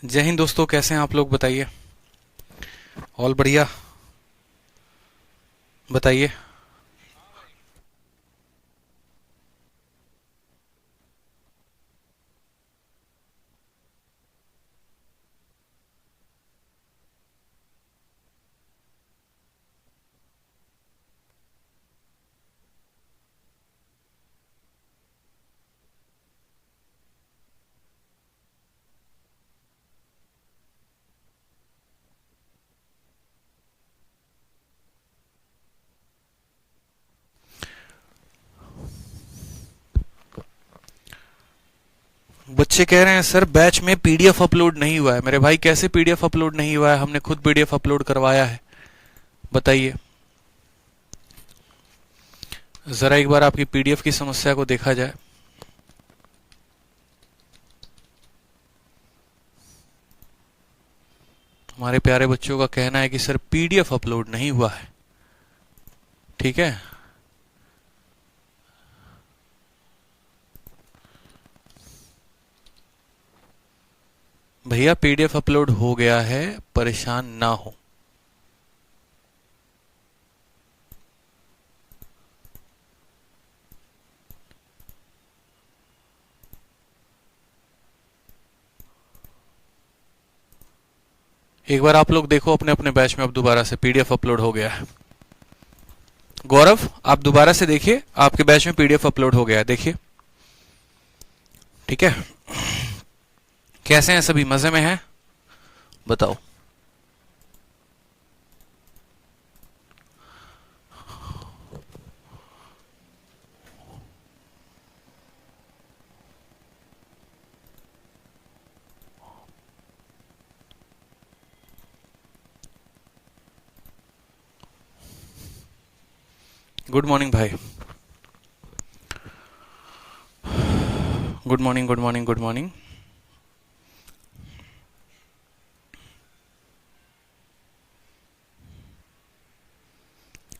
जय हिंद दोस्तों, कैसे हैं आप लोग? बताइए। ऑल बढ़िया? बताइए। बच्चे कह रहे हैं सर बैच में पीडीएफ अपलोड नहीं हुआ है। मेरे भाई कैसे पीडीएफ अपलोड नहीं हुआ है? हमने खुद पीडीएफ अपलोड करवाया है। बताइए जरा एक बार आपकी पीडीएफ की समस्या को देखा जाए। हमारे प्यारे बच्चों का कहना है कि सर पीडीएफ अपलोड नहीं हुआ है। ठीक है, भैया पीडीएफ अपलोड हो गया है, परेशान ना हो। एक बार आप लोग देखो अपने अपने बैच में, अब दोबारा से पीडीएफ अपलोड हो गया है। गौरव, आप दोबारा से देखिए, आपके बैच में पीडीएफ अपलोड हो गया है, देखिए। ठीक है, कैसे हैं सभी? मजे में हैं? बताओ। गुड मॉर्निंग भाई। Good morning, good morning, good morning.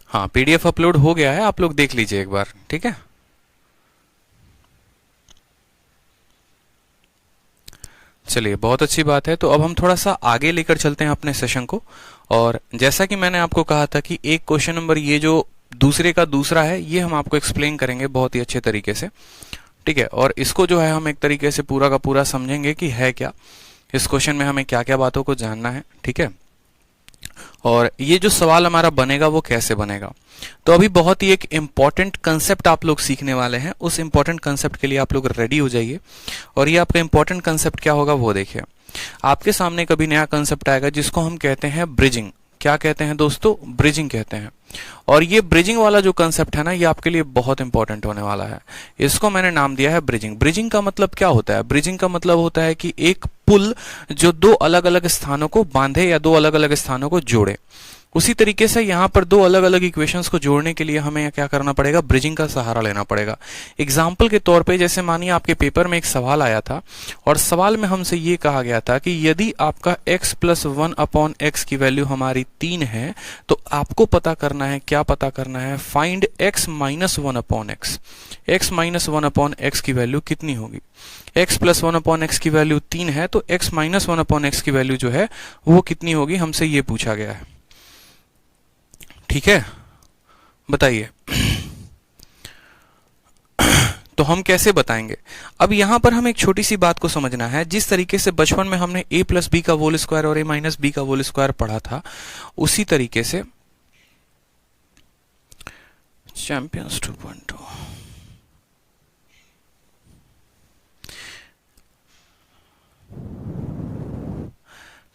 हाँ, पीडीएफ अपलोड हो गया है, आप लोग देख लीजिए एक बार। ठीक है, चलिए बहुत अच्छी बात है। तो अब हम थोड़ा सा आगे लेकर चलते हैं अपने सेशन को। और जैसा कि मैंने आपको कहा था कि एक क्वेश्चन नंबर ये जो दूसरे का दूसरा है, ये हम आपको एक्सप्लेन करेंगे बहुत ही अच्छे तरीके से। ठीक है, और इसको जो है हम एक तरीके से पूरा का पूरा समझेंगे कि है क्या, इस क्वेश्चन में हमें क्या क्या बातों को जानना है। ठीक है, और ये जो सवाल हमारा बनेगा वो कैसे बनेगा। तो अभी बहुत ही एक इंपॉर्टेंट कंसेप्ट आप लोग सीखने वाले हैं। उस इंपॉर्टेंट कंसेप्ट के लिए आप लोग रेडी हो जाइए। और ये आपका इंपॉर्टेंट कंसेप्ट क्या होगा वो देखिए। आपके सामने कभी नया कंसेप्ट आएगा जिसको हम कहते हैं ब्रिजिंग। क्या कहते हैं दोस्तों? ब्रिजिंग कहते हैं। और ये ब्रिजिंग वाला जो कंसेप्ट है ना, ये आपके लिए बहुत इंपॉर्टेंट होने वाला है। इसको मैंने नाम दिया है ब्रिजिंग। ब्रिजिंग का मतलब क्या होता है? ब्रिजिंग का मतलब होता है कि एक पुल जो दो अलग अलग स्थानों को बांधे या दो अलग अलग स्थानों को जोड़े। उसी तरीके से यहाँ पर दो अलग अलग इक्वेशंस को जोड़ने के लिए हमें क्या करना पड़ेगा? ब्रिजिंग का सहारा लेना पड़ेगा। एग्जाम्पल के तौर पे जैसे मानिए आपके पेपर में एक सवाल आया था, और सवाल में हमसे ये कहा गया था कि यदि आपका x प्लस 1/x की वैल्यू हमारी 3 है, तो आपको पता करना है, क्या पता करना है? Find x minus 1/x। x minus 1/x की वैल्यू कितनी होगी? x प्लस 1/x की वैल्यू 3 है, तो x माइनस 1/x की वैल्यू जो है वो कितनी होगी, हमसे ये पूछा गया है। ठीक है, बताइए। तो हम कैसे बताएंगे? अब यहां पर हमें एक छोटी सी बात को समझना है। जिस तरीके से बचपन में हमने a प्लस बी का होल स्क्वायर और a माइनस बी का होल स्क्वायर पढ़ा था, उसी तरीके से चैंपियंस 2.2,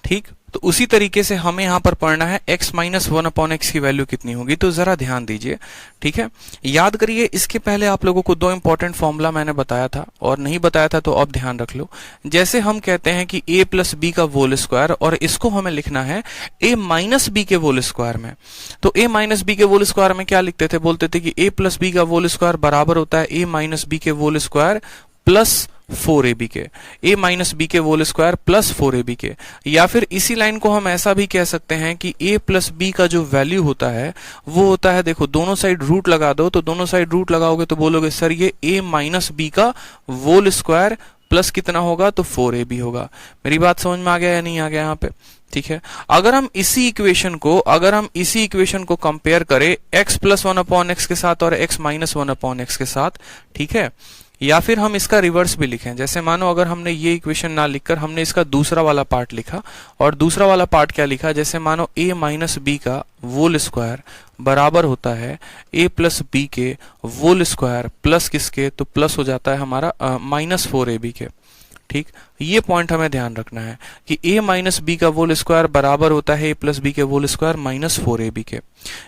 ठीक, तो उसी तरीके से हमें यहां पर पढ़ना है x माइनस 1/x की वैल्यू कितनी होगी। तो जरा ध्यान दीजिए। ठीक है, याद करिए, इसके पहले आप लोगों को दो इंपॉर्टेंट फॉर्मूला मैंने बताया था, और नहीं बताया था तो अब ध्यान रख लो। जैसे हम कहते हैं कि a प्लस बी का होल स्क्वायर, और इसको हमें लिखना है a माइनस बी के होल स्क्वायर में। तो a माइनस बी के होल स्क्वायर में क्या लिखते थे? बोलते थे कि a प्लस बी का होल स्क्वायर बराबर होता है a माइनस बी के होल स्क्वायर प्लस 4ab के। a माइनस बी के होल स्क्वायर प्लस 4ab के। या फिर इसी लाइन को हम ऐसा भी कह सकते हैं कि a प्लस बी का जो वैल्यू होता है वो होता है, देखो दोनों साइड रूट लगा दो, तो दोनों साइड रूट लगाओगे तो बोलोगे सर ये a माइनस बी का होल स्क्वायर प्लस कितना होगा, तो 4ab होगा। मेरी बात समझ में आ गया या नहीं आ गया यहाँ पे? ठीक है। अगर हम इसी इक्वेशन को कंपेयर करें x प्लस 1/x के साथ और x माइनस 1/x के साथ, ठीक है, या फिर हम इसका रिवर्स भी लिखें, जैसे मानो अगर हमने ये इक्वेशन ना लिखकर हमने इसका दूसरा वाला पार्ट लिखा, और दूसरा वाला पार्ट क्या लिखा, जैसे मानो a माइनस बी का होल स्क्वायर बराबर होता है a प्लस बी के होल स्क्वायर प्लस किसके, तो प्लस हो जाता है हमारा माइनस 4ab के। ठीक, ये पॉइंट हमें ध्यान रखना है कि a माइनस बी का होल स्क्वायर बराबर होता है a प्लस बी के होल स्क्वायर माइनस 4ab के।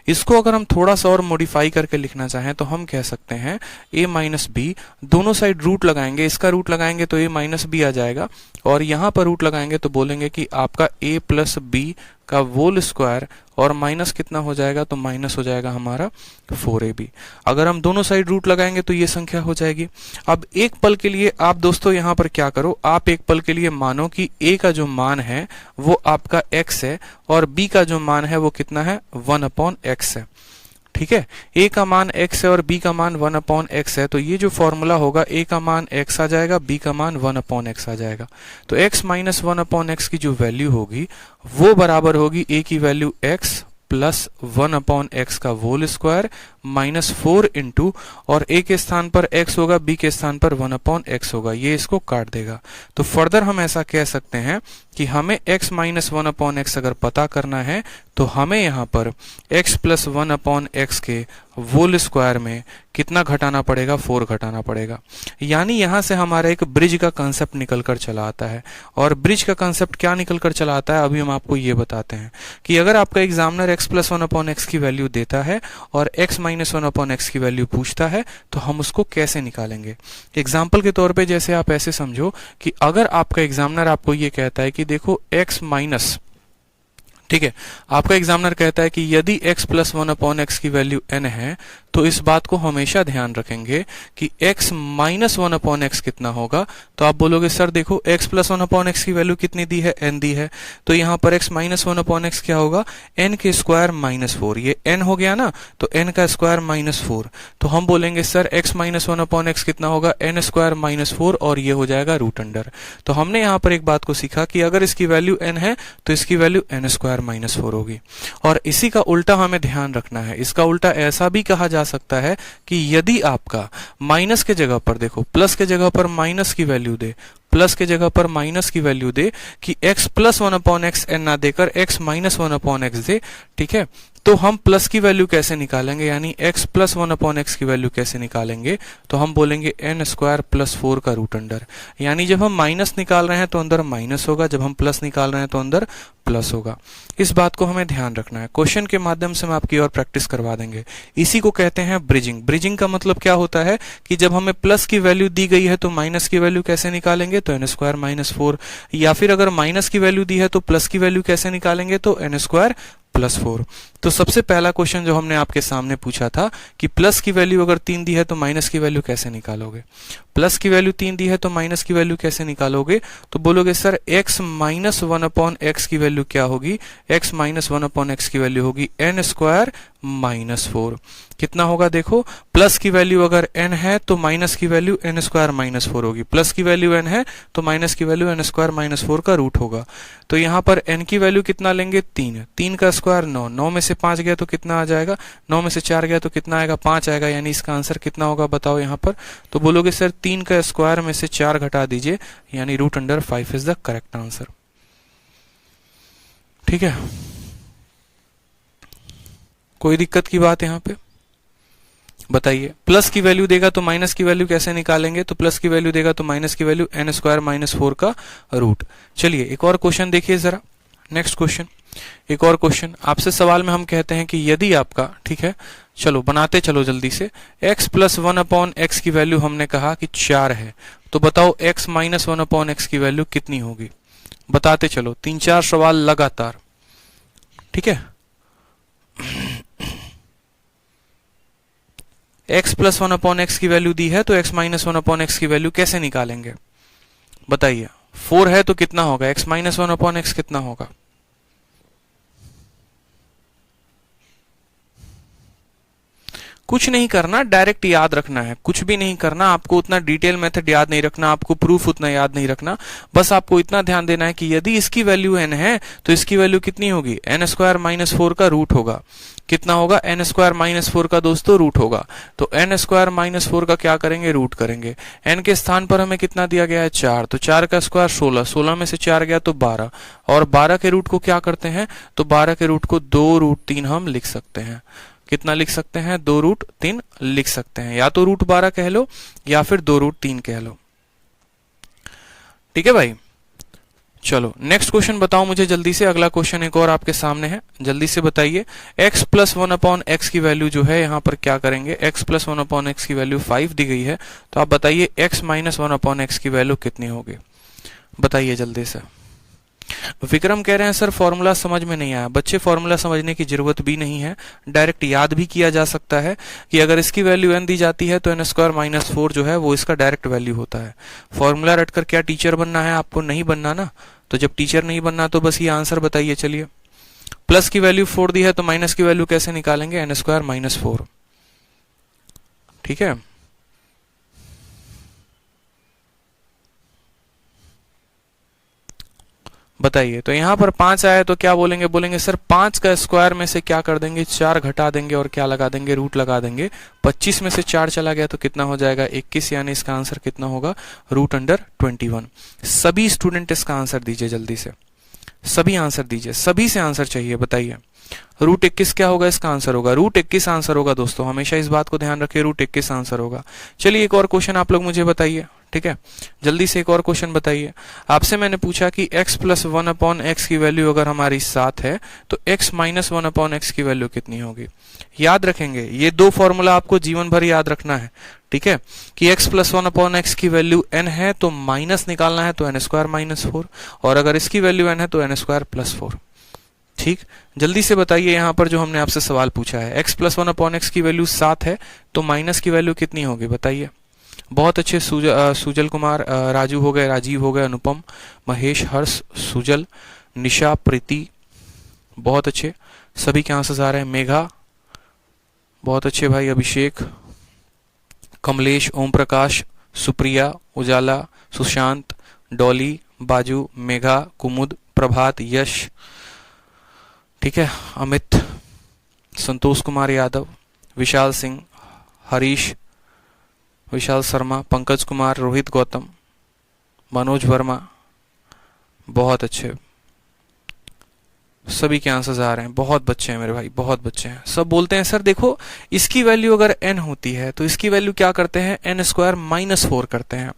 इसको अगर हम थोड़ा सा और मॉडिफाई करके लिखना चाहें तो हम कह सकते हैं a माइनस बी, दोनों साइड रूट लगाएंगे, इसका रूट लगाएंगे तो a माइनस बी आ जाएगा, और यहां पर रूट लगाएंगे तो बोलेंगे कि आपका a प्लस बी का होल स्क्वायर और माइनस कितना हो जाएगा, तो माइनस हो जाएगा हमारा 4ab। अगर हम दोनों साइड रूट लगाएंगे तो ये संख्या हो जाएगी। अब एक पल के लिए आप दोस्तों यहां पर क्या करो, आप एक पल के लिए मानो कि a का जो मान है वो आपका x है और b का जो मान है वो कितना है, 1/x है। ठीक है, a का मान x है और b का मान 1/x है, तो ये जो फॉर्मूला होगा a का मान x आ जाएगा, b का मान 1/x आ जाएगा। तो x माइनस 1/x की जो वैल्यू होगी वो बराबर होगी a की वैल्यू x प्लस 1/x का होल स्क्वायर माइनस 4 इंटू, और a के स्थान पर x होगा, b के स्थान पर 1/x होगा, ये इसको काट देगा। तो फर्दर हम ऐसा कह सकते हैं कि हमें x माइनस 1/x अगर पता करना है तो हमें यहाँ पर x प्लस 1/x के होल स्क्वायर में कितना घटाना पड़ेगा, 4 घटाना पड़ेगा। यानी यहां से हमारा एक ब्रिज का कंसेप्ट निकल कर चला आता है। और ब्रिज का कंसेप्ट क्या निकल कर चला आता है, अभी हम आपको ये बताते हैं कि अगर आपका एग्जामिनर x प्लस 1/x की वैल्यू देता है और x माइनस 1/x की वैल्यू पूछता है तो हम उसको कैसे निकालेंगे। एग्जाम्पल के तौर पे जैसे आप ऐसे समझो कि अगर आपका एग्जामिनर आपको ये कहता है कि देखो x माइनस, ठीक है, आपका एग्जामिनर कहता है कि यदि x प्लस 1/x की वैल्यू n है तो इस बात को हमेशा ध्यान रखेंगे कि x माइनस 1/x कितना होगा। तो आप बोलोगे सर देखो x प्लस 1/x की वैल्यू कितनी दी है, n दी है, तो यहाँ पर x माइनस 1/x क्या होगा, n के स्क्वायर माइनस 4, ये n हो गया ना, तो n का स्क्वायर माइनस 4। तो हम बोलेंगे सर x माइनस 1/x कितना होगा, n स्क्वायर माइनस 4, और ये हो जाएगा रूट अंडर। तो हमने यहाँ पर एक बात को सीखा कि अगर इसकी वैल्यू n है तो इसकी वैल्यू n स्क्वायर माइनस 4 होगी। और इसी का उल्टा हमें ध्यान रखना है, इसका उल्टा ऐसा भी कहा जा सकता है कि यदि आपका माइनस के जगह पर, देखो प्लस के जगह पर माइनस की वैल्यू दे, प्लस के जगह पर माइनस की वैल्यू दे, कि x प्लस 1/x n ना देकर x माइनस 1/x दे, ठीक है, तो हम प्लस की वैल्यू कैसे निकालेंगे, यानी x प्लस 1/x की वैल्यू कैसे निकालेंगे, तो हम बोलेंगे n स्क्वायर प्लस 4 का रूट अंडर। यानी जब हम माइनस निकाल रहे हैं तो अंदर माइनस होगा, जब हम प्लस निकाल रहे हैं तो अंदर प्लस होगा। इस बात को हमें ध्यान रखना है। क्वेश्चन के माध्यम से हम आपकी और प्रैक्टिस करवा देंगे। इसी को कहते हैं ब्रिजिंग। ब्रिजिंग का मतलब क्या होता है कि जब हमें प्लस की वैल्यू दी गई है तो माइनस की वैल्यू कैसे निकालेंगे, तो n स्क्वायर माइनस 4, या फिर अगर माइनस की वैल्यू दी है तो प्लस की वैल्यू कैसे निकालेंगे, तो n स्क्वायर प्लस 4। तो सबसे पहला क्वेश्चन जो हमने आपके सामने पूछा था कि प्लस की वैल्यू अगर 3 दी है तो माइनस की वैल्यू कैसे निकालोगे, प्लस की वैल्यू 3 दी है तो माइनस की वैल्यू कैसे निकालोगे, तो बोलोगे सर x माइनस 1/x की वैल्यू क्या होगी, x माइनस 1/x की वैल्यू होगी n स्क्वायर माइनस 4। कितना होगा, देखो प्लस की वैल्यू अगर n है तो माइनस की वैल्यू n स्क्वायर माइनस 4 होगी, प्लस की वैल्यू n है तो माइनस की वैल्यू n स्क्वायर माइनस 4 का रूट होगा। तो यहाँ पर n की वैल्यू कितना लेंगे, 3, 3 का स्क्वायर 9, 9 में से 5 गया तो कितना आ जाएगा, 9 में से 4 गया तो कितना आएगा, 5 आएगा। यानी इसका आंसर कितना होगा बताओ यहाँ पर, तो बोलोगे सर 3 का स्क्वायर में से 4 घटा दीजिए, यानी root under 5 is the correct answer. ठीक है, कोई दिक्कत की बात यहाँ पे बताइए। प्लस की वैल्यू देगा तो माइनस की वैल्यू कैसे निकालेंगे, तो प्लस की वैल्यू देगा तो माइनस की वैल्यू n स्क्वायर माइनस 4 का रूट। चलिए एक और क्वेश्चन देखिए जरा, नेक्स्ट क्वेश्चन, एक और क्वेश्चन आपसे सवाल में हम कहते हैं कि यदि आपका, ठीक है, चलो बनाते चलो जल्दी से, x प्लस 1/x की वैल्यू हमने कहा कि 4 है, तो बताओ x माइनस 1/x की वैल्यू कितनी होगी, बताते चलो, 3-4 सवाल लगातार। ठीक है, x प्लस 1/x की वैल्यू दी है तो x माइनस 1/x की वैल्यू कैसे निकालेंगे बताइए। 4 है तो कितना होगा, x माइनस 1/x कितना होगा, कुछ नहीं करना, डायरेक्ट याद रखना है, कुछ भी नहीं करना आपको, उतना डिटेल मेथड याद नहीं रखना आपको, प्रूफ उतना याद नहीं रखना, बस आपको इतना ध्यान देना है कि यदि इसकी वैल्यू n है तो इसकी वैल्यू कितनी होगी, n स्क्वायर माइनस 4 का रूट होगा। कितना होगा, n स्क्वायर माइनस 4 का दोस्तों रूट होगा। तो n स्क्वायर माइनस 4 का क्या करेंगे, रूट करेंगे। n के स्थान पर हमें कितना दिया गया है, 4, तो 4 का स्क्वायर 16, 16 में से 4 गया तो 12, और 12 के रूट को क्या करते हैं, तो 12 के रूट को 2√3 हम लिख सकते हैं। कितना लिख सकते हैं, 2√3 लिख सकते हैं, या तो √12 कह लो या फिर 2√3 कह लो। ठीक है भाई, चलो नेक्स्ट क्वेश्चन बताओ मुझे जल्दी से। अगला क्वेश्चन एक और आपके सामने है, जल्दी से बताइए। x प्लस 1/x की वैल्यू जो है यहाँ पर क्या करेंगे, x प्लस 1/x की वैल्यू 5 दी गई है, तो आप बताइए x माइनस 1/x की वैल्यू कितनी होगी, बताइए जल्दी से। विक्रम कह रहे हैं सर फॉर्मूला समझ में नहीं आया। बच्चे फॉर्मूला समझने की जरूरत भी नहीं है, डायरेक्ट याद भी किया जा सकता है कि अगर इसकी वैल्यू n दी जाती है तो n स्क्वायर माइनस 4 जो है वो इसका डायरेक्ट वैल्यू होता है। फॉर्मूला रटकर क्या टीचर बनना है, आपको नहीं बनना ना, तो जब टीचर नहीं बनना तो बस ये आंसर बताइए। चलिए, प्लस की वैल्यू 4 दी है तो माइनस की वैल्यू कैसे निकालेंगे, n स्क्वायर माइनस 4। ठीक है, बताइए। तो यहां पर 5 आया तो क्या बोलेंगे, बोलेंगे सर 5 का स्क्वायर में से क्या कर देंगे, 4 घटा देंगे और क्या लगा देंगे, रूट लगा देंगे। 25 में से 4 चला गया तो कितना हो जाएगा, 21, यानी इसका आंसर कितना होगा, √21। सभी स्टूडेंट इसका आंसर दीजिए जल्दी से, सभी आंसर दीजिए, सभी से आंसर चाहिए, बताइए। √21 क्या होगा, इसका आंसर होगा √21 आंसर होगा दोस्तों, हमेशा इस बात को ध्यान रखिए, √21 आंसर होगा। चलिए एक और क्वेश्चन आप लोग मुझे बताइए। ठीक है, जल्दी से एक और क्वेश्चन बताइए। आपसे मैंने पूछा कि x प्लस 1/x की वैल्यू अगर हमारी 7 है तो x माइनस 1/x की वैल्यू कितनी होगी। याद रखेंगे, ये दो फॉर्मूला आपको जीवन भर याद रखना है। ठीक है, कि x प्लस 1/x की वैल्यू n है तो माइनस निकालना है तो n स्क्वायर माइनस 4, और अगर इसकी वैल्यू n है तो n स्क्वायर प्लस 4। ठीक, जल्दी से बताइए यहाँ पर जो हमने आपसे सवाल पूछा है, x प्लस 1/x की वैल्यू 7 है तो माइनस की वैल्यू कितनी होगी, बताइए। बहुत अच्छे, सुजल कुमार, राजू हो गए, राजीव हो गए, अनुपम, महेश, हर्ष, सुजल, निशा, प्रीति, बहुत अच्छे, सभी के आंसर आ रहे हैं। मेघा, बहुत अच्छे भाई, अभिषेक, कमलेश, ओम प्रकाश, सुप्रिया, उजाला, सुशांत, डॉली, बाजू, मेघा, कुमुद, प्रभात, यश, ठीक है, अमित, संतोष कुमार यादव, विशाल सिंह, हरीश, विशाल शर्मा, पंकज कुमार, रोहित गौतम, मनोज वर्मा, बहुत अच्छे, सभी के आंसर्स आ रहे हैं। बहुत बच्चे हैं मेरे भाई, बहुत बच्चे हैं। सब बोलते हैं सर देखो इसकी वैल्यू अगर n होती है तो इसकी वैल्यू क्या करते हैं, n स्क्वायर माइनस 4 करते हैं।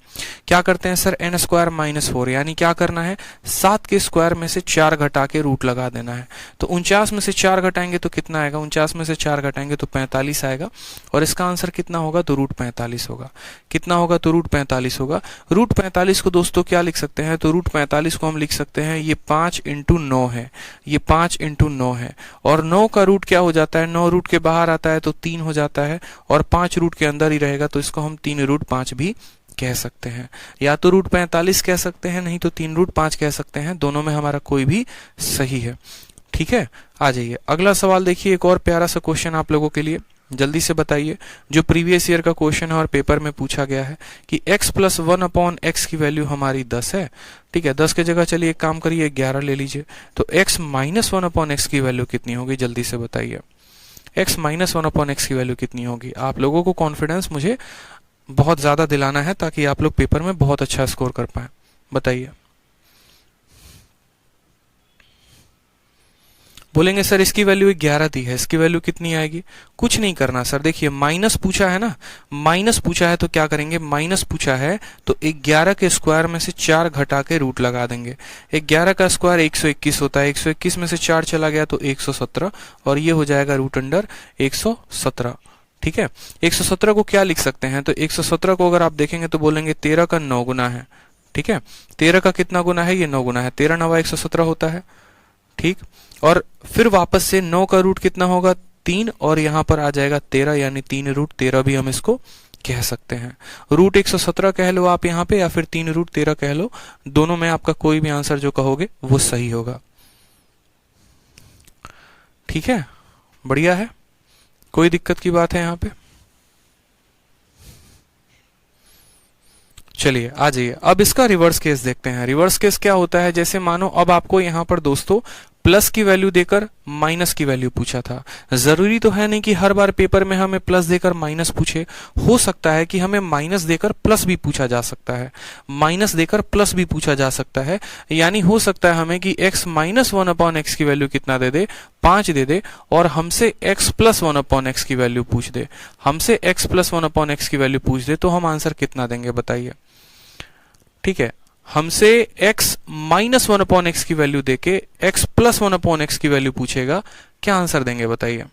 क्या करते हैं सर, n स्क्वायर माइनस 4, यानी क्या करना है, 7 के स्क्वायर में से 4 घटा के रूट लगा देना है। तो 49 में से 4 घटाएंगे तो कितना आएगा, 49 में से 4 घटाएंगे तो 45 आएगा, और इसका आंसर कितना होगा, तो √45 होगा। कितना होगा, तो √45 होगा। √45 को दोस्तों क्या लिख सकते हैं, तो √45 को हम लिख सकते हैं, ये 5 × 9 है, ये 5 × 9 है, और 9 का रूट क्या हो जाता है, 9 रूट के बाहर आता है तो 3 हो जाता है, और 5 रूट के अंदर ही रहेगा तो इसको हम 3√5 भी कह सकते हैं, या तो √45 कह सकते हैं, नहीं तो 3√5 कह सकते हैं, दोनों में हमारा कोई भी सही है। ठीक है, आ जाइए अगला सवाल देखिए, एक और प्यारा सा क्वेश्चन आप लोगों के लिए, जल्दी से बताइए, जो प्रीवियस ईयर का क्वेश्चन है और पेपर में पूछा गया है कि x प्लस 1/x की वैल्यू हमारी 10 है। ठीक है, 10 की जगह चलिए एक काम करिए 11 ले लीजिए, तो x माइनस 1/x की वैल्यू कितनी होगी, जल्दी से बताइए। x माइनस 1/x की वैल्यू कितनी होगी। आप लोगों को कॉन्फिडेंस मुझे बहुत ज्यादा दिलाना है ताकि आप लोग पेपर में बहुत अच्छा स्कोर कर पाए, बताइए। बोलेंगे सर इसकी वैल्यू 11 दी है, इसकी वैल्यू कितनी आएगी। कुछ नहीं करना सर, देखिए माइनस पूछा है ना, माइनस पूछा है तो क्या करेंगे, माइनस पूछा है तो 11 के स्क्वायर में से 4 घटा के रूट लगा देंगे। 11 का स्क्वायर 121 होता है, 121 में से 4 चला गया तो 117, और ये हो जाएगा √117। ठीक है, 117 को क्या लिख सकते हैं, तो 117 को अगर आप देखेंगे तो बोलेंगे 13 का 9 गुना है। ठीक है, 13 का कितना गुना है, ये 9 गुना है, 13 9 117 होता है। ठीक, और फिर वापस से 9 का रूट कितना होगा, 3, और यहां पर आ जाएगा 13, यानी 3√13 भी हम इसको कह सकते हैं। √117 कह लो आप यहाँ पे, या फिर 3√13 कह लो, दोनों में आपका कोई भी आंसर जो कहोगे वो सही होगा। ठीक है, बढ़िया है, कोई दिक्कत की बात है यहाँ पे। चलिए आ जाइए, अब इसका रिवर्स केस देखते हैं। रिवर्स केस क्या होता है, जैसे मानो अब आपको यहां पर दोस्तों प्लस की वैल्यू देकर माइनस की वैल्यू पूछा था। जरूरी तो है नहीं कि हर बार पेपर में हमें प्लस देकर माइनस पूछे, हो सकता है कि हमें माइनस देकर प्लस भी पूछा जा सकता है, माइनस देकर प्लस भी पूछा जा सकता है। यानी हो सकता है हमें कि x minus one upon x की वैल्यू कितना दे दे, 5 दे दे, और हमसे x plus one upon x की वैल्यू पूछ दे, हमसे x plus one upon x की वैल्यू पूछ दे, तो हम आंसर कितना देंगे बताइए। ठीक है, हमसे x minus one upon x की वैल्यू देके x plus one upon x की वैल्यू पूछेगा, क्या आंसर देंगे बताइए।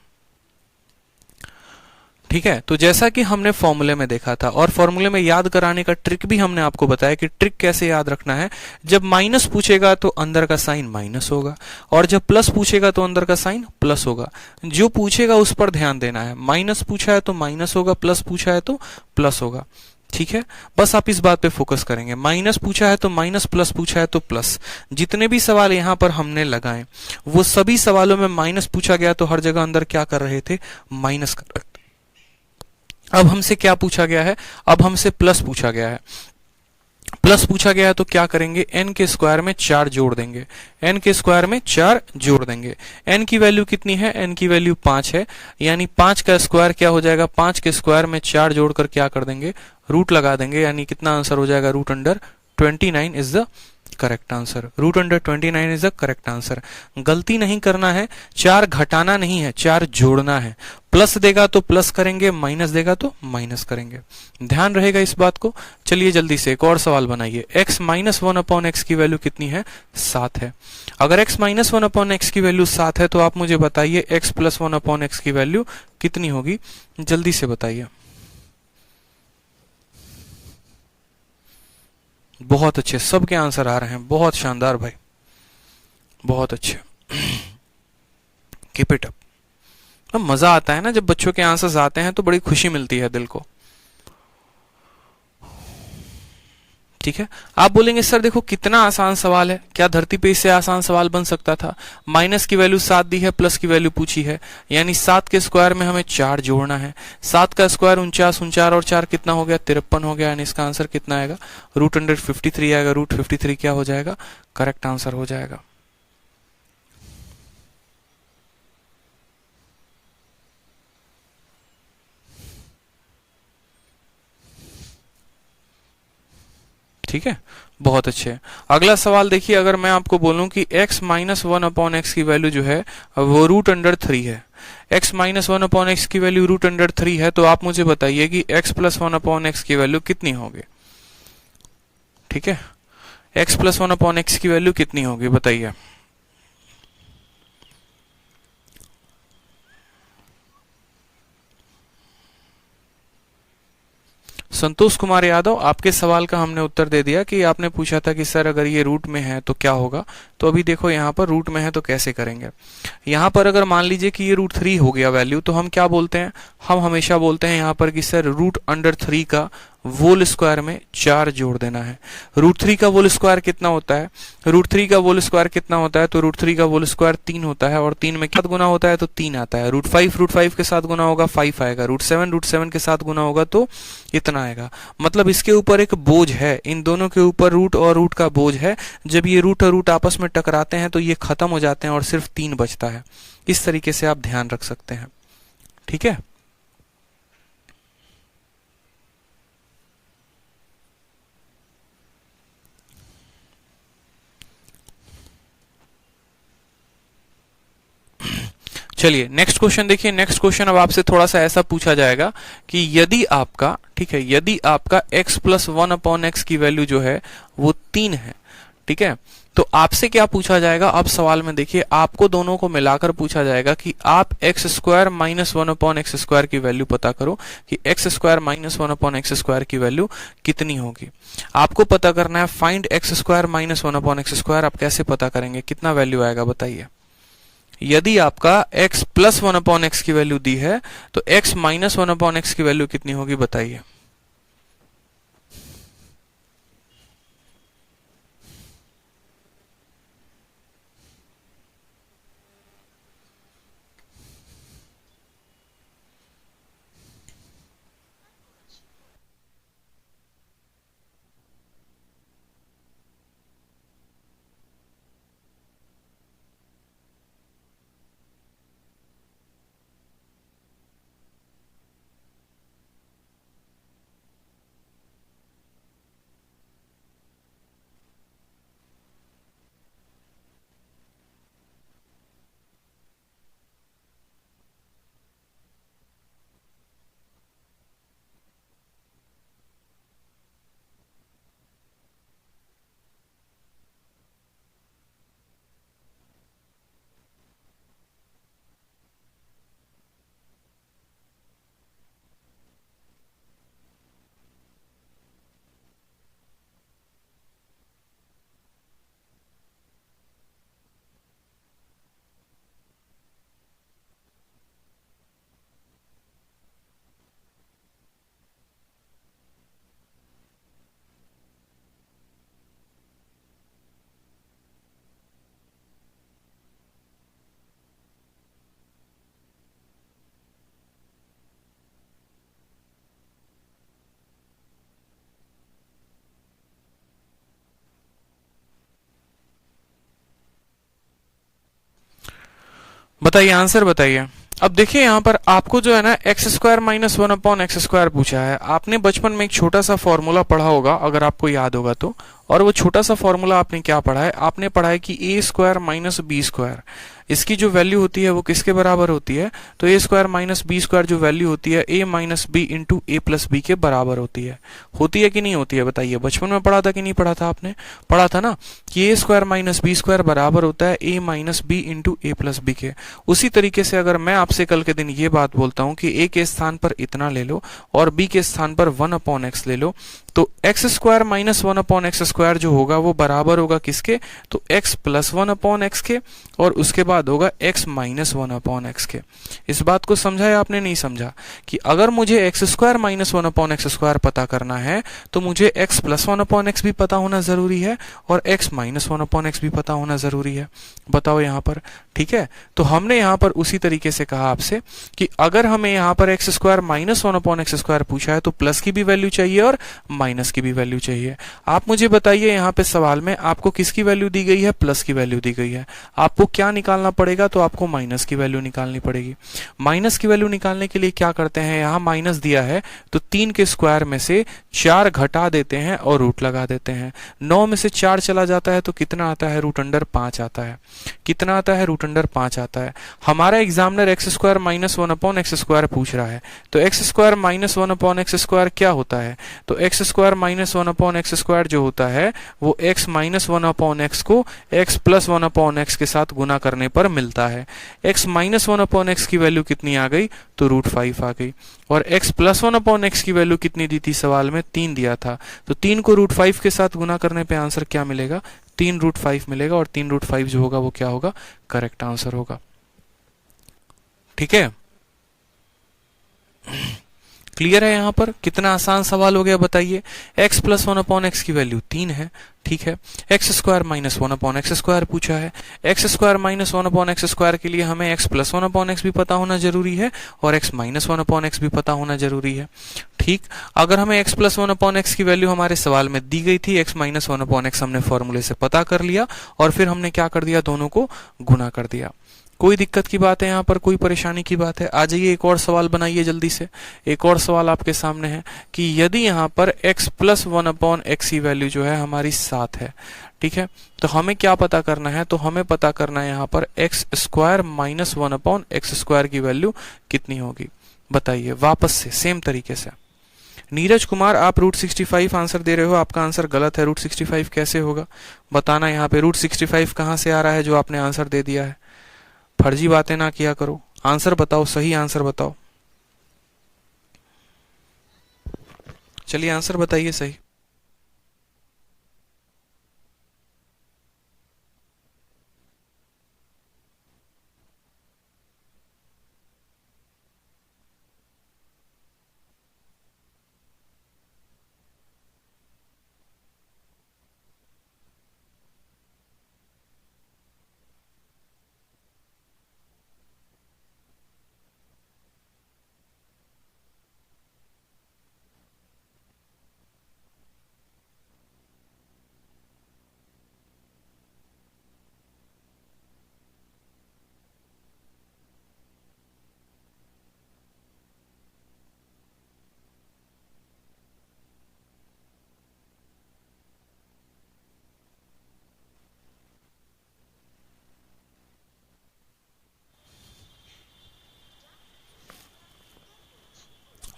ठीक है, तो जैसा कि हमने फॉर्मूले में देखा था, और फॉर्मूले में याद कराने का ट्रिक भी हमने आपको बताया कि ट्रिक कैसे याद रखना है। जब माइनस पूछेगा तो अंदर का साइन माइनस होगा, और जब प्लस पूछेगा तो अंदर का साइन प्लस होगा। जो पूछेगा उस पर ध्यान देना है, माइनस पूछा है तो माइनस होगा, प्लस पूछा है तो प्लस होगा। ठीक है, बस आप इस बात पे फोकस करेंगे। माइनस पूछा है तो माइनस, प्लस पूछा है तो प्लस। जितने भी सवाल यहां पर हमने लगाए वो सभी सवालों में माइनस पूछा गया, तो हर जगह अंदर क्या कर रहे थे, माइनस कर रहे थे। अब हमसे क्या पूछा गया है, अब हमसे प्लस पूछा गया है। प्लस पूछा गया है तो क्या करेंगे, n के स्क्वायर में 4 जोड़ देंगे, n के स्क्वायर में 4 जोड़ देंगे। n की वैल्यू कितनी है, n की वैल्यू 5 है, यानी 5 का स्क्वायर क्या हो जाएगा, 5 के स्क्वायर में 4 जोड़कर क्या कर देंगे, रूट लगा देंगे, यानी कितना आंसर हो जाएगा, root under 29 is the correct answer. Root under 29 is the correct answer. गलती नहीं करना है, 4 घटाना नहीं है, 4 जोड़ना है। प्लस देगा तो प्लस करेंगे, माइनस देगा तो माइनस करेंगे, ध्यान रहेगा इस बात को। चलिए जल्दी से एक और सवाल बनाइए। x minus one upon x की वैल्यू कितनी है, 7 है। अगर x minus one upon x की वैल्यू 7 है तो आप मुझे बताइए x plus one upon x की वैल्यू कितनी होगी, जल्दी से बताइए। बहुत अच्छे, सबके आंसर आ रहे हैं, बहुत शानदार भाई, बहुत अच्छे। Keep it up. तो मजा आता है ना जब बच्चों के आंसर्स आते हैं, तो बड़ी खुशी मिलती है दिल को। ठीक है, आप बोलेंगे सर देखो कितना आसान सवाल है, क्या धरती पे इससे आसान सवाल बन सकता था। माइनस की वैल्यू 7 दी है, प्लस की वैल्यू पूछी है, यानी 7 के स्क्वायर में हमें 4 जोड़ना है। 7 का स्क्वायर 49, 49 और 4 कितना हो गया, 53 हो गया, यानी इसका आंसर कितना आएगा, रूट अंडर 53 आएगा। रूट 53 क्या हो जाएगा, करेक्ट आंसर हो जाएगा। ठीक है, बहुत अच्छे। अगला सवाल देखिए, अगर मैं आपको बोलूं कि x minus one upon x की वैल्यू जो है वो रूट अंडर 3 है, x minus one upon x की वैल्यू रूट अंडर 3 है, तो आप मुझे बताइए कि x plus one upon x की वैल्यू कितनी होगी। ठीक है, x plus one upon x की वैल्यू कितनी होगी बताइए। संतोष कुमार यादव, आपके सवाल का हमने उत्तर दे दिया कि आपने पूछा था कि सर अगर ये रूट में है तो क्या होगा। तो अभी देखो यहाँ पर रूट में है तो कैसे करेंगे। यहाँ पर अगर मान लीजिए कि ये रूट 3 हो गया वैल्यू, तो हम क्या बोलते हैं, हम हमेशा बोलते हैं यहाँ पर कि सर रूट अंडर 3 का वोल स्क्वायर में 4 जोड़ देना है। रूट 3 का वोल स्क्वायर कितना होता है, रूट 3 का वोल स्क्वायर कितना होता है, तो रूट 3 का वोल स्क्वायर 3 होता है, और 3 में क्या गुना होता है, तो 3 आता है। रूट 5 के साथ गुना होगा 5 आएगा। रूट 7 के साथ गुना होगा तो इतना आएगा। मतलब इसके ऊपर एक बोझ है, इन दोनों के ऊपर रूट और रूट का बोझ है। जब ये रूट और रूट आपस में टकराते हैं तो ये खत्म हो जाते हैं और सिर्फ 3 बचता है। इस तरीके से आप ध्यान रख सकते हैं। ठीक है, चलिए नेक्स्ट क्वेश्चन देखिए। नेक्स्ट क्वेश्चन अब आपसे थोड़ा सा ऐसा पूछा जाएगा कि यदि आपका, ठीक है, यदि आपका x plus one upon x की वैल्यू जो है वो 3 है, ठीक है, तो आपसे क्या पूछा जाएगा। अब सवाल में देखिए, आपको दोनों को मिलाकर पूछा जाएगा कि आप x square minus one upon x square की वैल्यू पता करो कि x square minus one upon x square की वैल्यू कितनी होगी। आपको पता करना है find x square minus one upon x square. आप कैसे पता करेंगे, कितना वैल्यू आएगा बताइए। यदि आपका x plus one upon x की वैल्यू दी है तो x minus one upon x की वैल्यू कितनी होगी बताइए। बताइए, आंसर बताइए। अब देखिए यहाँ पर आपको जो है ना x square minus one upon x square पूछा है। आपने बचपन में एक छोटा सा फॉर्मूला पढ़ा होगा, अगर आपको याद होगा तो। और वो छोटा सा फॉर्मूला आपने क्या पढ़ा है? आपने पढ़ा है कि ए स्क्वायर माइनस बी स्क्वायर, इसकी जो वैल्यू होती है वो किसके बराबर होती है? तो ए स्क्वायर माइनस बी स्क्वायर जो वैल्यू होती है ए माइनस बी इंटू ए प्लस बी के बराबर होती है। होती है कि नहीं होती है? बताइए, बचपन में पढ़ा था कि नहीं पढ़ा था? आपने पढ़ा था ना कि ए स्क्वायर माइनस बी स्क्वायर बराबर होता है ए माइनस बी इंटू ए प्लस बी के। उसी तरीके से अगर मैं आपसे कल के दिन ये बात बोलता हूं कि ए के स्थान पर इतना ले लो और बी के स्थान पर वन अपॉन एक्स ले लो, तो x square minus one upon x square जो होगा वो बराबर होगा किसके? तो x plus one upon x के, और उसके बाद होगा x minus one upon x के। इस बात को समझा या आपने नहीं समझा? कि अगर मुझे x square minus one upon x square पता करना है तो मुझे x plus one upon x भी पता होना जरूरी है और x minus one upon x भी पता होना जरूरी है। बताओ यहाँ पर, ठीक है? तो हमने यहाँ पर उसी तरीके से कहा आपसे कि अगर हमें यहाँ पर x square minus one upon x square पूछा है तो प्लस की भी वैल्यू चाहिए और माइनस की भी वैल्यू चाहिए। आप मुझे बताइए यहाँ पे सवाल में आपको किसकी वैल्यू दी गई है? प्लस की वैल्यू दी गई है। आपको क्या निकालना पड़ेगा? तो आपको माइनस की वैल्यू निकालनी पड़ेगी। माइनस की वैल्यू निकालने के लिए क्या करते हैं? यहाँ माइनस दिया है तो 3 के स्क्वायर में से 4 घटा देते हैं और रूट लगा देते हैं। 9 में से 4 चला जाता है तो कितना आता है? रूट अंडर 5 आता है। कितना आता है? रूट अंडर 5 आता है। हमारा examiner x square minus one upon x square पूछ रहा है, तो x square minus one upon x square क्या होता है? तो x square minus one upon x square जो होता है वो x minus one upon x को x plus one upon x के साथ गुना करने पर मिलता है। X minus one upon x की वैल्यू कितनी आ गई? तो रूट 5 आ गई। और x plus one upon x की वैल्यू कितनी दी थी सवाल में? 3 दिया था। तो 3 को रूट 5 के साथ गुना करने पे आंसर क्या मिलेगा? 3 रूट 5 मिलेगा, और 3 रूट 5 जो होगा वो क्या होगा? करेक्ट आंसर होगा। ठीक है, क्लियर है? यहाँ पर कितना आसान सवाल हो गया बताइए। x plus one upon x की वैल्यू 3 है, ठीक है। X square minus one upon x square पूछा है। X square minus one upon x square के लिए हमें x plus one upon x भी पता होना जरूरी है और x minus one upon x भी पता होना जरूरी है, ठीक। अगर हमें x plus one upon x की वैल्यू हमारे सवाल में दी गई थी, x minus one upon x हमने फॉर्मूले से पता कर लिया और फिर हमने क्या कर दिया? दोनों को गुना कर दिया। कोई दिक्कत की बात है यहाँ पर? कोई परेशानी की बात है? आ जाइए, एक और सवाल बनाइए जल्दी से। एक और सवाल आपके सामने है कि यदि यहाँ पर x plus one upon x की वैल्यू जो है हमारी 7 है, ठीक है, तो हमें क्या पता करना है? तो हमें पता करना है यहाँ पर x square minus one upon x square की वैल्यू कितनी होगी। बताइए वापस से सेम तरीके से। नीरज कुमार, आप रूट 65 आंसर दे रहे हो, आपका आंसर गलत है। रूट 65 कैसे होगा बताना। यहाँ पे रूट 65 कहाँ से आ रहा है जो आपने आंसर दे दिया है? फर्जी बातें ना किया करो, आंसर बताओ, सही आंसर बताओ। चलिए आंसर बताइए सही।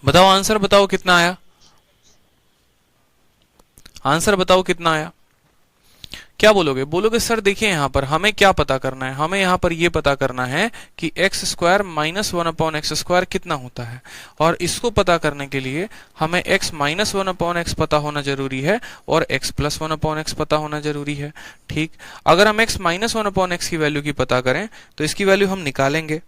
बताओ आंसर बताओ कितना आया। आंसर बताओ कितना आया। क्या बोलोगे? बोलोगे सर देखिए यहाँ पर हमें क्या पता करना है, हमें यहाँ पर ये पता करना है कि x square minus one upon x square कितना होता है, और इसको पता करने के लिए हमें x minus one upon x पता होना जरूरी है और x plus one upon x पता होना जरूरी है, ठीक। अगर हम x minus one upon x की वैल्यू की पता करें तो इसकी वैल्यू हम निकालेंगे।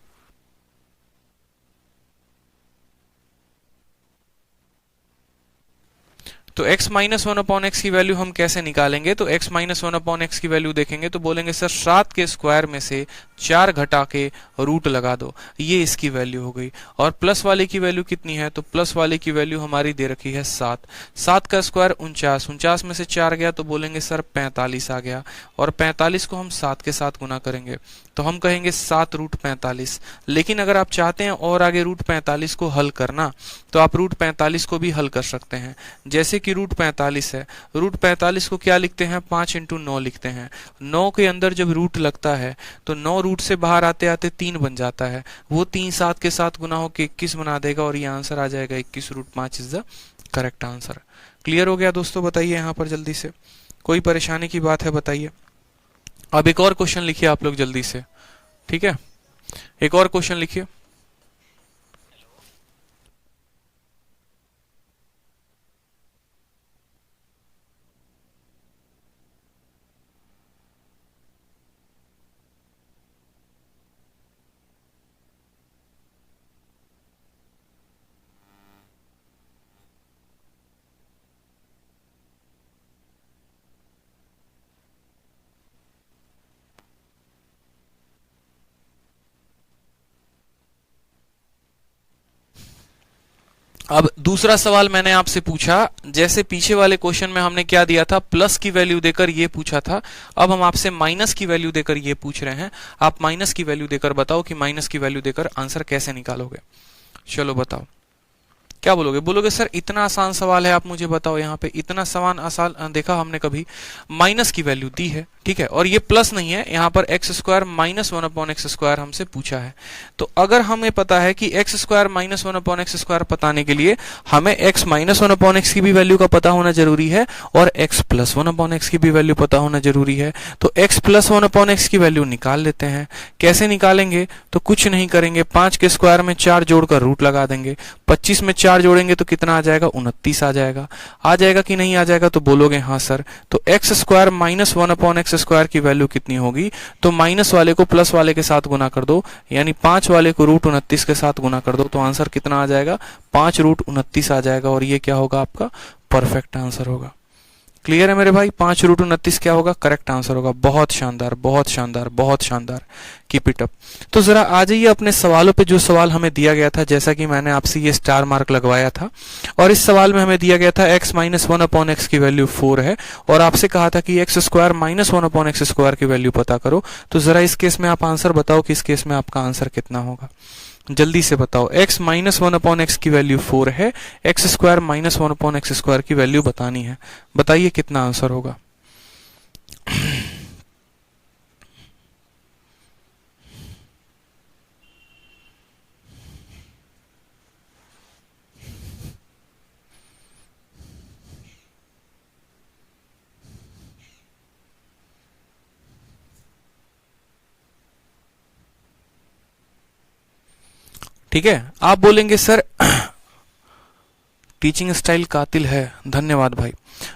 तो x minus one upon x की वैल्यू हम कैसे निकालेंगे? तो x minus one upon x की वैल्यू देखेंगे तो बोलेंगे सर 7 के स्क्वायर में से 4 घटा के रूट लगा दो, ये इसकी वैल्यू हो गई। और प्लस वाले की वैल्यू कितनी है? तो प्लस वाले की वैल्यू हमारी दे रखी है 7। 7 का स्क्वायर 49, 49 में से 4 गया तो बोलेंगे सर 45 आ गया। और 45 को हम 7 के साथ गुना करेंगे तो हम कहेंगे 7 रूट 45। लेकिन अगर आप चाहते हैं और आगे रूट 45 को हल करना तो आप रूट 45 को भी हल कर सकते हैं। जैसे कि रूट 45 है, रूट 45 को क्या लिखते हैं? 5 इंटू 9 लिखते हैं। 9 के अंदर जब रूट लगता है तो 9 रूट से बाहर आते आते 3 बन जाता है, वो 3 7 के साथ गुना होकर 21 बना देगा और ये आंसर आ जाएगा 21 root 5 is the correct answer. Clear हो गया दोस्तों? बताइए यहाँ पर जल्दी से, कोई परेशानी की बात है बताइए। अब एक और क्वेश्चन लिखिए आप लोग जल्दी से, ठीक है? एक और क्वेश्चन लिखिए। अब दूसरा सवाल मैंने आपसे पूछा, जैसे पीछे वाले क्वेश्चन में हमने क्या दिया था? प्लस की वैल्यू देकर ये पूछा था। अब हम आपसे माइनस की वैल्यू देकर ये पूछ रहे हैं। आप माइनस की वैल्यू देकर बताओ कि माइनस की वैल्यू देकर आंसर कैसे निकालोगे। चलो बताओ, क्या बोलोगे? बोलोगे सर इतना आसान सवाल है, आप मुझे बताओ। यहाँ पे इतना सवाल आसान देखा हमने कभी? माइनस की वैल्यू दी है, ठीक है, और ये प्लस नहीं है, यहाँ पर x square minus one upon x square हमसे पूछा है। तो अगर हमें पता है कि x square minus one upon x square बताने के लिए हमें x minus one upon x की भी वैल्यू का पता होना जरूरी है और x plus one upon x की भी वैल्यू पता होना जरूरी है। तो x plus one upon x की वैल्यू निकाल लेते हैं। कैसे निकालेंगे? तो कुछ नहीं करेंगे, 5 के स्क्वायर में 4 जोड़कर रूट लगा देंगे। 25 में 4 जोड़ेंगे तो कितना आ जाएगा? 29 आ जाएगा। आ जाएगा कि नहीं आ जाएगा? तो बोलोगे हाँ सर। तो x square minus one upon x square की वैल्यू कितनी होगी? तो माइनस वाले को प्लस वाले के साथ गुना कर दो, यानी 5 वाले को रूट 29 के साथ गुना कर दो, तो आंसर कितना आ जाएगा? 5 रूट 29 आ जाएगा। और ये क्या होगा? आपका परफेक्ट आंसर होगा। क्लियर है मेरे भाई? 5 रूट 29 क्या होगा? करेक्ट आंसर होगा। बहुत शानदार, बहुत शानदार, बहुत शानदार। Keep it up. तो जरा आ जाइए अपने सवालों पे। जो सवाल हमें दिया गया था, जैसा कि मैंने आपसे ये स्टार मार्क लगवाया था, और इस सवाल में हमें दिया गया था x minus one upon x की वैल्यू 4 है, और आपसे कहा था कि x square minus one upon x square की वैल्यू पता करो। तो जरा इस केस में आप आंसर बताओ कि इस केस में आपका आंसर कितना होगा। जल्दी से बताओ। x minus one upon x की वैल्यू 4 है, x square minus one upon x square की वैल्यू बतानी है। बताइए कितना आंसर होगा। ठीक है, आप बोलेंगे सर टीचिंग स्टाइल कातिल है, धन्यवाद भाई।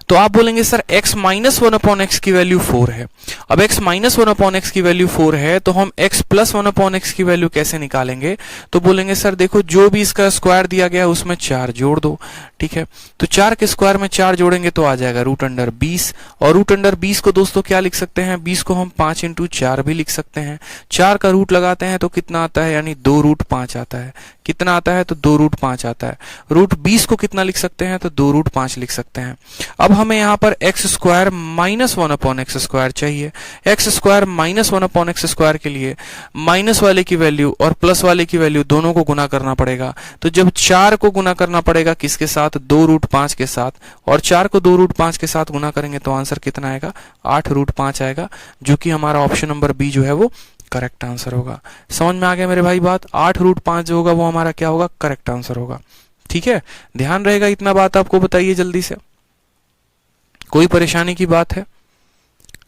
तो आप बोलेंगे sir x minus one upon x की वैल्यू 4 है। अब x minus one upon x की वैल्यू 4 है तो हम x plus one upon x की वैल्यू कैसे निकालेंगे? तो बोलेंगे सर देखो, जो भी इसका स्क्वायर दिया गया है उसमें 4 जोड़ दो, ठीक है। तो 4 के स्क्वायर में 4 जोड़ेंगे तो आ जाएगा रूट अंडर 20, और रूट अंडर 20 को दोस्तों क्या लिख सकते हैं? 20 को हम 5 इंटू 4 भी लिख सकते हैं। 4 का रूट लगाते हैं तो कितना आता है? यानी 2 रूट 5 आता है। कितना आता है? तो 2 रूट 5 आता है। रूट 20 को कितना लिख सकते हैं? तो 2 रूट 5 लिख सकते हैं। अब हमें यहाँ पर x square minus one upon x square चाहिए। X square minus one upon x square के लिए माइनस वाले की वैल्यू और प्लस वाले की वैल्यू दोनों को गुना करना पड़ेगा। तो जब 4 को गुना करना पड़ेगा किसके साथ? 2 रूट 5 के साथ, और 4 को 2 रूट 5 के साथ गुना करेंगे तो आंसर कितना आएगा? 8 रूट 5 आएगा, जो कि हमारा ऑप्शन नंबर बी जो है वो करेक्ट आंसर होगा। समझ में आ गया मेरे भाई बात? 8 रूट 5 जो होगा वो हमारा क्या होगा? करेक्ट आंसर होगा। ठीक है, ध्यान रहेगा इतना बात आपको। बताइए जल्दी से, कोई परेशानी की बात है?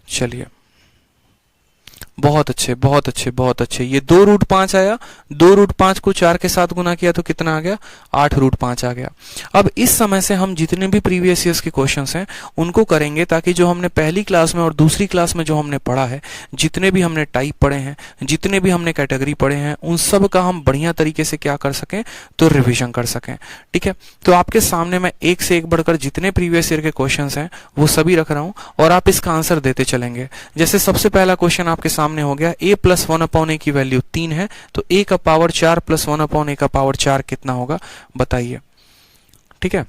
चलिए बहुत अच्छे, बहुत अच्छे, बहुत अच्छे। ये 2√5 आया, 2√5 को 4 के साथ गुना किया तो कितना आ गया, 8√5 आ गया। अब इस समय से हम जितने भी प्रीवियस ईयर्स के क्वेश्चंस हैं उनको करेंगे, ताकि जो हमने पहली क्लास में और दूसरी क्लास में जो हमने पढ़ा है, जितने भी हमने टाइप पढ़े हैं, जितने भी हमने कैटेगरी पढ़े हैं, उन सब का हम बढ़िया तरीके से क्या कर सकें, तो रिविजन कर सकें। ठीक है, तो आपके सामने मैं एक से एक बढ़कर जितने प्रीवियस ईयर के क्वेश्चंस हैं वो सभी रख रहा हूं और आप इसका आंसर देते चलेंगे। जैसे सबसे पहला क्वेश्चन आपके सामने हो गया, a + 1/a की वैल्यू 3 है, तो a का पावर 4 + 1/a का पावर 4 कितना होगा, बताइए। ठीक है,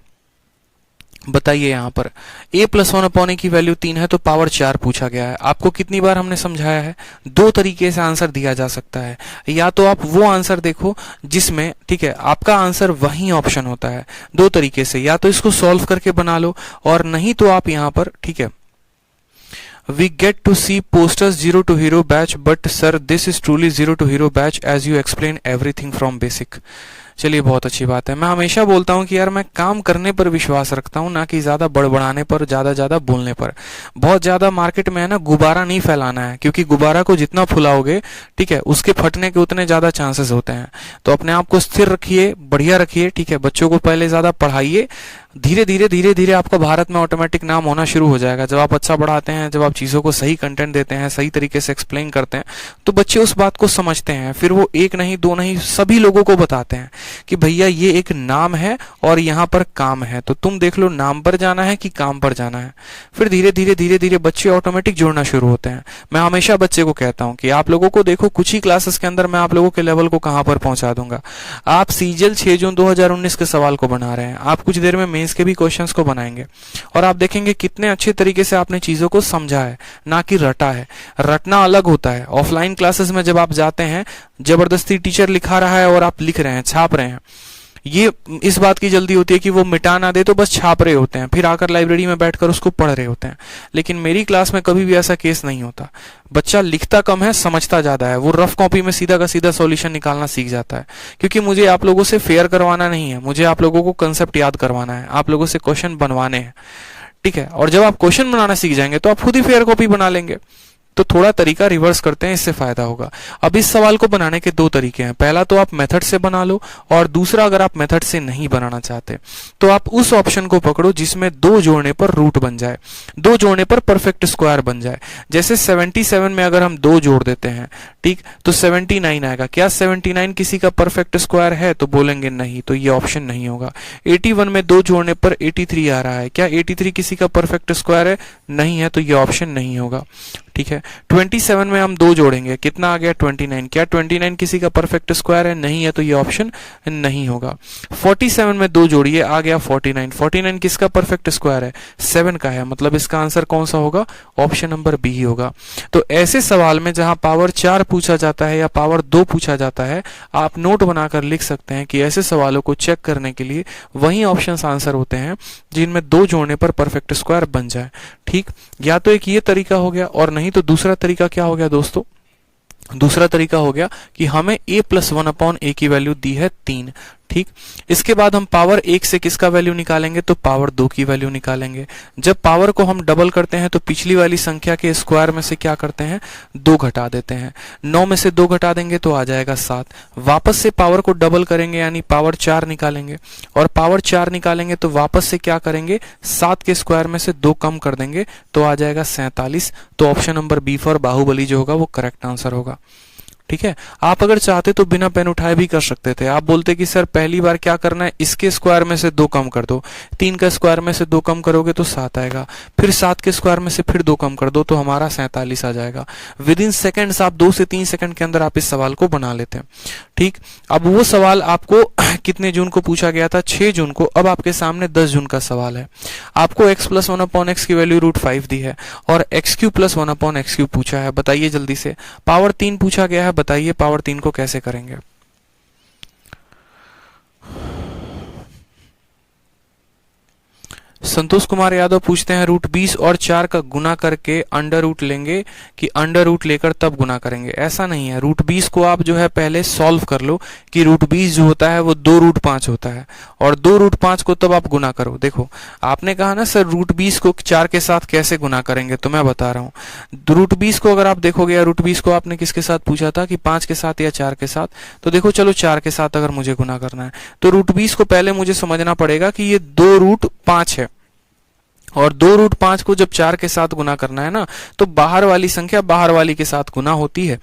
बताइए यहाँ पर a + 1/a की वैल्यू 3 है तो पावर 4 पूछा गया है। आपको कितनी बार हमने समझाया है, दो तरीके से आंसर दिया जा सकता है। या तो आप वो आंसर देखो जिसमें, ठीक है, आपका आंसर वही ऑप्शन होता है, दो तरीके से, या तो इसको सॉल्व करके बना लो, और नहीं तो आप यहाँ पर, ठीक है, We get to see posters 0 to hero batch, but sir this is truly 0 to hero batch as you explain everything from basic। चलिए, बहुत अच्छी बात है। मैं हमेशा बोलता हूं कि यार मैं काम करने पर विश्वास रखता हूं, ना कि ज्यादा बड़बड़ाने पर, ज्यादा बोलने पर। बहुत ज्यादा मार्केट में है ना, गुब्बारा नहीं फैलाना है, क्योंकि गुब्बारा को जितना फुलाओगे, ठीक है, उसके फटने के उतने ज्यादा चांसेस होते हैं। तो अपने आप को स्थिर रखिए, बढ़िया रखिए, ठीक है, बच्चों को पहले ज्यादा पढ़ाइए, धीरे धीरे आपका भारत में ऑटोमेटिक नाम होना शुरू हो जाएगा। जब आप अच्छा पढ़ाते हैं, जब आप चीजों को सही कंटेंट देते हैं, सही तरीके से एक्सप्लेन करते हैं, तो बच्चे उस बात को समझते हैं। फिर वो एक नहीं, दो नहीं, सभी लोगों को बताते हैं कि भैया ये एक नाम है और यहाँ पर काम है, तो तुम देख लो नाम पर जाना है कि काम पर जाना है। फिर धीरे धीरे बच्चे ऑटोमेटिक जुड़ना शुरू होते हैं। मैं हमेशा बच्चे को कहता हूँ कि आप लोगों को देखो, कुछ ही क्लासेस के अंदर मैं आप लोगों के लेवल को कहां पर पहुंचा दूंगा। आप सीजीएल 6 जून 2019 के सवाल को बना रहे हैं, आप कुछ देर में मेंस के भी क्वेश्चंस को बनाएंगे, और आप देखेंगे कितने अच्छे तरीके से आपने चीजों को समझा है, ना कि रटा है। रटना अलग होता है। ऑफलाइन क्लासेस में जब आप जाते हैं, जबरदस्ती टीचर लिखा रहा है और आप लिख रहे हैं, छाप रहे हैं, ये इस बात की जल्दी होती है कि वो मिटा ना दे, तो बस छाप रहे होते हैं, फिर आकर लाइब्रेरी में बैठकर उसको पढ़ रहे होते हैं। लेकिन मेरी क्लास में कभी भी ऐसा केस नहीं होता। बच्चा लिखता कम है, समझता ज्यादा है, वो रफ कॉपी में सीधा का सीधा सॉल्यूशन निकालना सीख जाता है। क्योंकि मुझे आप लोगों से फेयर करवाना नहीं है, मुझे आप लोगों को कंसेप्ट याद करवाना है, आप लोगों से क्वेश्चन बनवाने हैं। ठीक है, और जब आप क्वेश्चन बनाना सीख जाएंगे तो आप खुद ही फेयर कॉपी बना लेंगे। तो थोड़ा तरीका रिवर्स करते हैं, इससे फायदा होगा। अब इस सवाल को बनाने के दो तरीके हैं। पहला तो आप मेथड से बना लो, और दूसरा अगर आप मेथड से नहीं बनाना चाहते तो आप उस ऑप्शन को पकड़ो जिसमें 2 जोड़ने पर रूट बन जाए, 2 जोड़ने पर परफेक्ट स्क्वायर बन जाए। जैसे 77 में अगर हम 2 जोड़ देते हैं, ठीक, तो 79 आएगा। क्या 79 किसी का परफेक्ट स्क्वायर है, तो बोलेंगे नहीं, तो ये ऑप्शन नहीं होगा। 81 में 2 जोड़ने पर 83 आ रहा है, क्या 83 किसी का परफेक्ट स्क्वायर है, नहीं है, तो ये ऑप्शन नहीं होगा। ठीक है, 27 में हम 2 जोड़ेंगे, कितना आ गया, 29, क्या 29 किसी का परफेक्ट स्क्वायर है, नहीं है, तो ये ऑप्शन नहीं होगा। 47 में 2 जोड़िए, आ गया 49, 49 किसका परफेक्ट स्क्वायर है, 7 का है, मतलब इसका आंसर कौन सा होगा, ऑप्शन नंबर बी ही होगा। तो ऐसे सवाल में जहां पावर 4 पूछा जाता है या पावर 2 पूछा जाता है, आप नोट बनाकर लिख सकते हैं कि ऐसे सवालों को चेक करने के लिए वही ऑप्शंस आंसर होते हैं जिनमें 2 जोड़ने पर परफेक्ट स्क्वायर बन जाए। ठीक, या तो एक ये तरीका हो गया, और नहीं तो दूसरा तरीका क्या हो गया दोस्तों, दूसरा तरीका हो गया कि हमें a + 1/a की वैल्यू दी है 3। ठीक, इसके बाद हम पावर 1 से किसका वैल्यू निकालेंगे, तो पावर 2 की वैल्यू निकालेंगे। जब पावर को हम डबल करते हैं तो पिछली वाली संख्या के स्क्वायर में से क्या करते हैं, 2 घटा देते हैं। 9 में से 2 घटा देंगे तो आ जाएगा 7। वापस से पावर को डबल करेंगे, यानी पावर 4 निकालेंगे, और पावर 4 निकालेंगे तो वापस से क्या करेंगे, 7 के स्क्वायर में से 2 कम कर देंगे तो आ जाएगा 47। तो option number B for Baahubali जो होगा वो करेक्ट आंसर होगा। ठीक है, आप अगर चाहते तो बिना पेन उठाए भी कर सकते थे। आप बोलते कि सर पहली बार क्या करना है, इसके स्क्वायर में से 2 कम कर दो, 3 का स्क्वायर में से 2 कम करोगे तो 7 आएगा, फिर 7 के स्क्वायर में से फिर 2 कम कर दो तो हमारा 47 आ जाएगा। विद इन सेकेंड्स, आप 2 से 3 सेकंड के अंदर आप इस सवाल को बना लेते हैं। ठीक, अब वो सवाल आपको कितने जून को पूछा गया था, 6 जून को। अब आपके सामने 10 जून का सवाल है। आपको x + 1/x की वैल्यू √5 दी है और x³ + 1/x³ पूछा है। बताइए जल्दी से, पावर 3 पूछा गया है, बताइए पावर 3 को कैसे करेंगे। संतोष कुमार यादव पूछते हैं √20 और 4 का गुना करके अंडर रूट लेंगे कि अंडर रूट लेकर तब गुना करेंगे। ऐसा नहीं है, √20 को आप जो है पहले सॉल्व कर लो कि √20 जो होता है वो 2√5 होता है और 2√5 को तब आप गुना करो। देखो आपने कहा ना सर √20 को 4 के साथ कैसे गुना करेंगे, तो मैं बता रहा हूँ। √20 को अगर आप देखोगे, √20 को आपने किसके साथ पूछा था कि 5 के साथ या 4 के साथ, तो देखो चलो 4 के साथ अगर मुझे गुना करना है तो √20 को पहले मुझे समझना पड़ेगा कि ये 2√5 है और 2√5 को जब 4 के साथ गुना करना है ना, तो बाहर वाली संख्या बाहर वाली के साथ गुना होती है,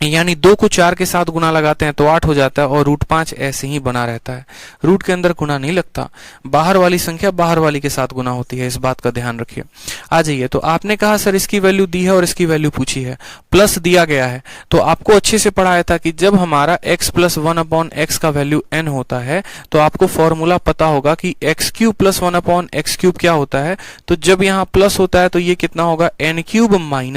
यानी 2 को 4 के साथ गुना लगाते हैं तो 8 हो जाता है और √5 ऐसे ही बना रहता है। रूट के अंदर गुना नहीं लगता, बाहर वाली संख्या बाहर वाली के साथ गुना होती है, इस बात का ध्यान रखिए। आ जाइए, तो आपने कहा सर इसकी वैल्यू दी है और इसकी वैल्यू पूछी है, प्लस दिया गया है, तो आपको अच्छे से पढ़ाया था कि जब हमारा x + 1/x का वैल्यू n होता है तो आपको फॉर्मूला पता होगा कि x³ + 1/x³ क्या होता है। तो जब यहाँ प्लस होता है तो ये कितना होगा, n³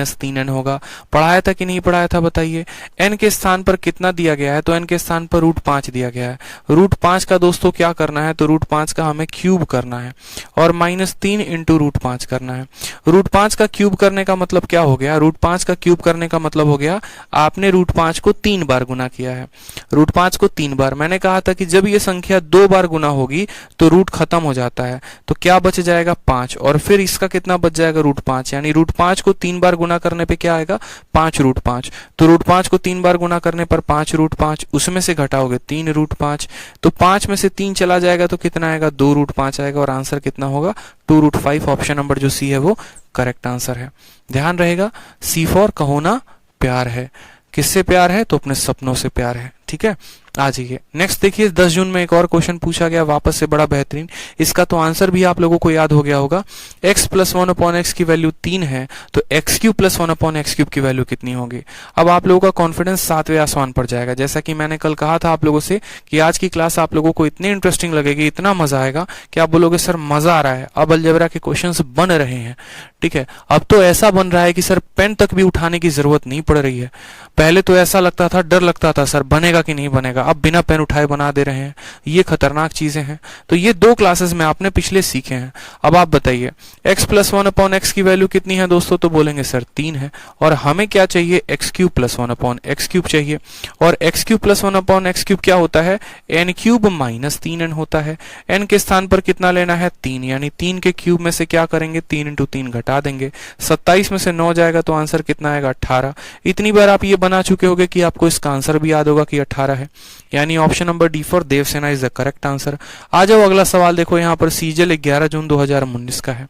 - 3n होगा। पढ़ाया था कि नहीं पढ़ाया था बताइए। n के स्थान पर कितना दिया गया है, तो n के स्थान पर √5 दिया गया है। √5 का दोस्तों क्या करना है, तो √5 का हमें क्यूब करना है और -3 × √5 करना है। √5 का क्यूब करने का मतलब क्या हो गया, √5 का क्यूब करने का मतलब हो गया आपने √5 को 3 बार गुना किया है। √5 को 3 बार, मैंने कहा था कि जब ये संख्या 2 बार गुना होगी तो रूट खत्म हो जाता है, तो क्या बच जाएगा 5 और फिर इसका कितना बच जाएगा √5, यानी √5 को 3 बार गुना करने पे क्या आएगा 5√5। तो √5 को 3 बार गुना करने पर 5√5, उसमें से घटाओगे 3√5, तो 5 में से 3 चला जाएगा तो कितना आएगा 2√5 आएगा और आंसर कितना होगा 2√5। ऑप्शन नंबर जो सी है वो करेक्ट आंसर है। ध्यान रहेगा, सी फॉर कहो ना प्यार है। किससे प्यार है, तो अपने सपनों से प्यार है। ठीक है, आ जाइए नेक्स्ट देखिए। 10 जून में एक और क्वेश्चन पूछा गया, वापस से बड़ा बेहतरीन। इसका तो आंसर भी आप लोगों को याद हो गया होगा। x + 1/x की वैल्यू 3 है तो x³ + 1/x³ की वैल्यू कितनी होगी। अब आप लोगों का कॉन्फिडेंस 7वें आसमान पर जाएगा। जैसा कि मैंने कल कहा था आप लोगों से कि आज की क्लास आप लोगों को इतनी इंटरेस्टिंग लगेगी, इतना मजा आएगा कि आप बोलोगे सर मजा आ रहा है, अब अलजेब्रा के क्वेश्चन बन रहे हैं। ठीक है, अब तो ऐसा बन रहा है कि सर पेन तक भी उठाने की जरूरत नहीं पड़ रही है। पहले तो ऐसा लगता था, डर लगता था सर बनेगा कि नहीं बनेगा, अब बिना पेन उठाए बना दे रहे हैं। ये खतरनाक चीजें हैं। तो ये 2 क्लासेस में आपने पिछले सीखे हैं। अब आप बताइए x + 1/x की वैल्यू कितनी है दोस्तों, तो बोलेंगे सर 3 है और हमें क्या चाहिए x³ + 1/x³ चाहिए और x³ + 1/x³ क्या होता है, n³ - 3n होता है। n के स्थान पर कितना लेना है 3, यानी 3 के क्यूब में से क्या करेंगे 3 × 3 घटा देंगे। 27 में से 9 जाएगा तो आंसर कितना आएगा 18। इतनी बार आप ये बना चुके होंगे कि आपको इसका आंसर भी याद होगा कि 18 है, यानी option number D for Devsena is the correct answer. आ जाओ अगला सवाल देखो, यहाँ पर सीजल 11 जून 2019 का है।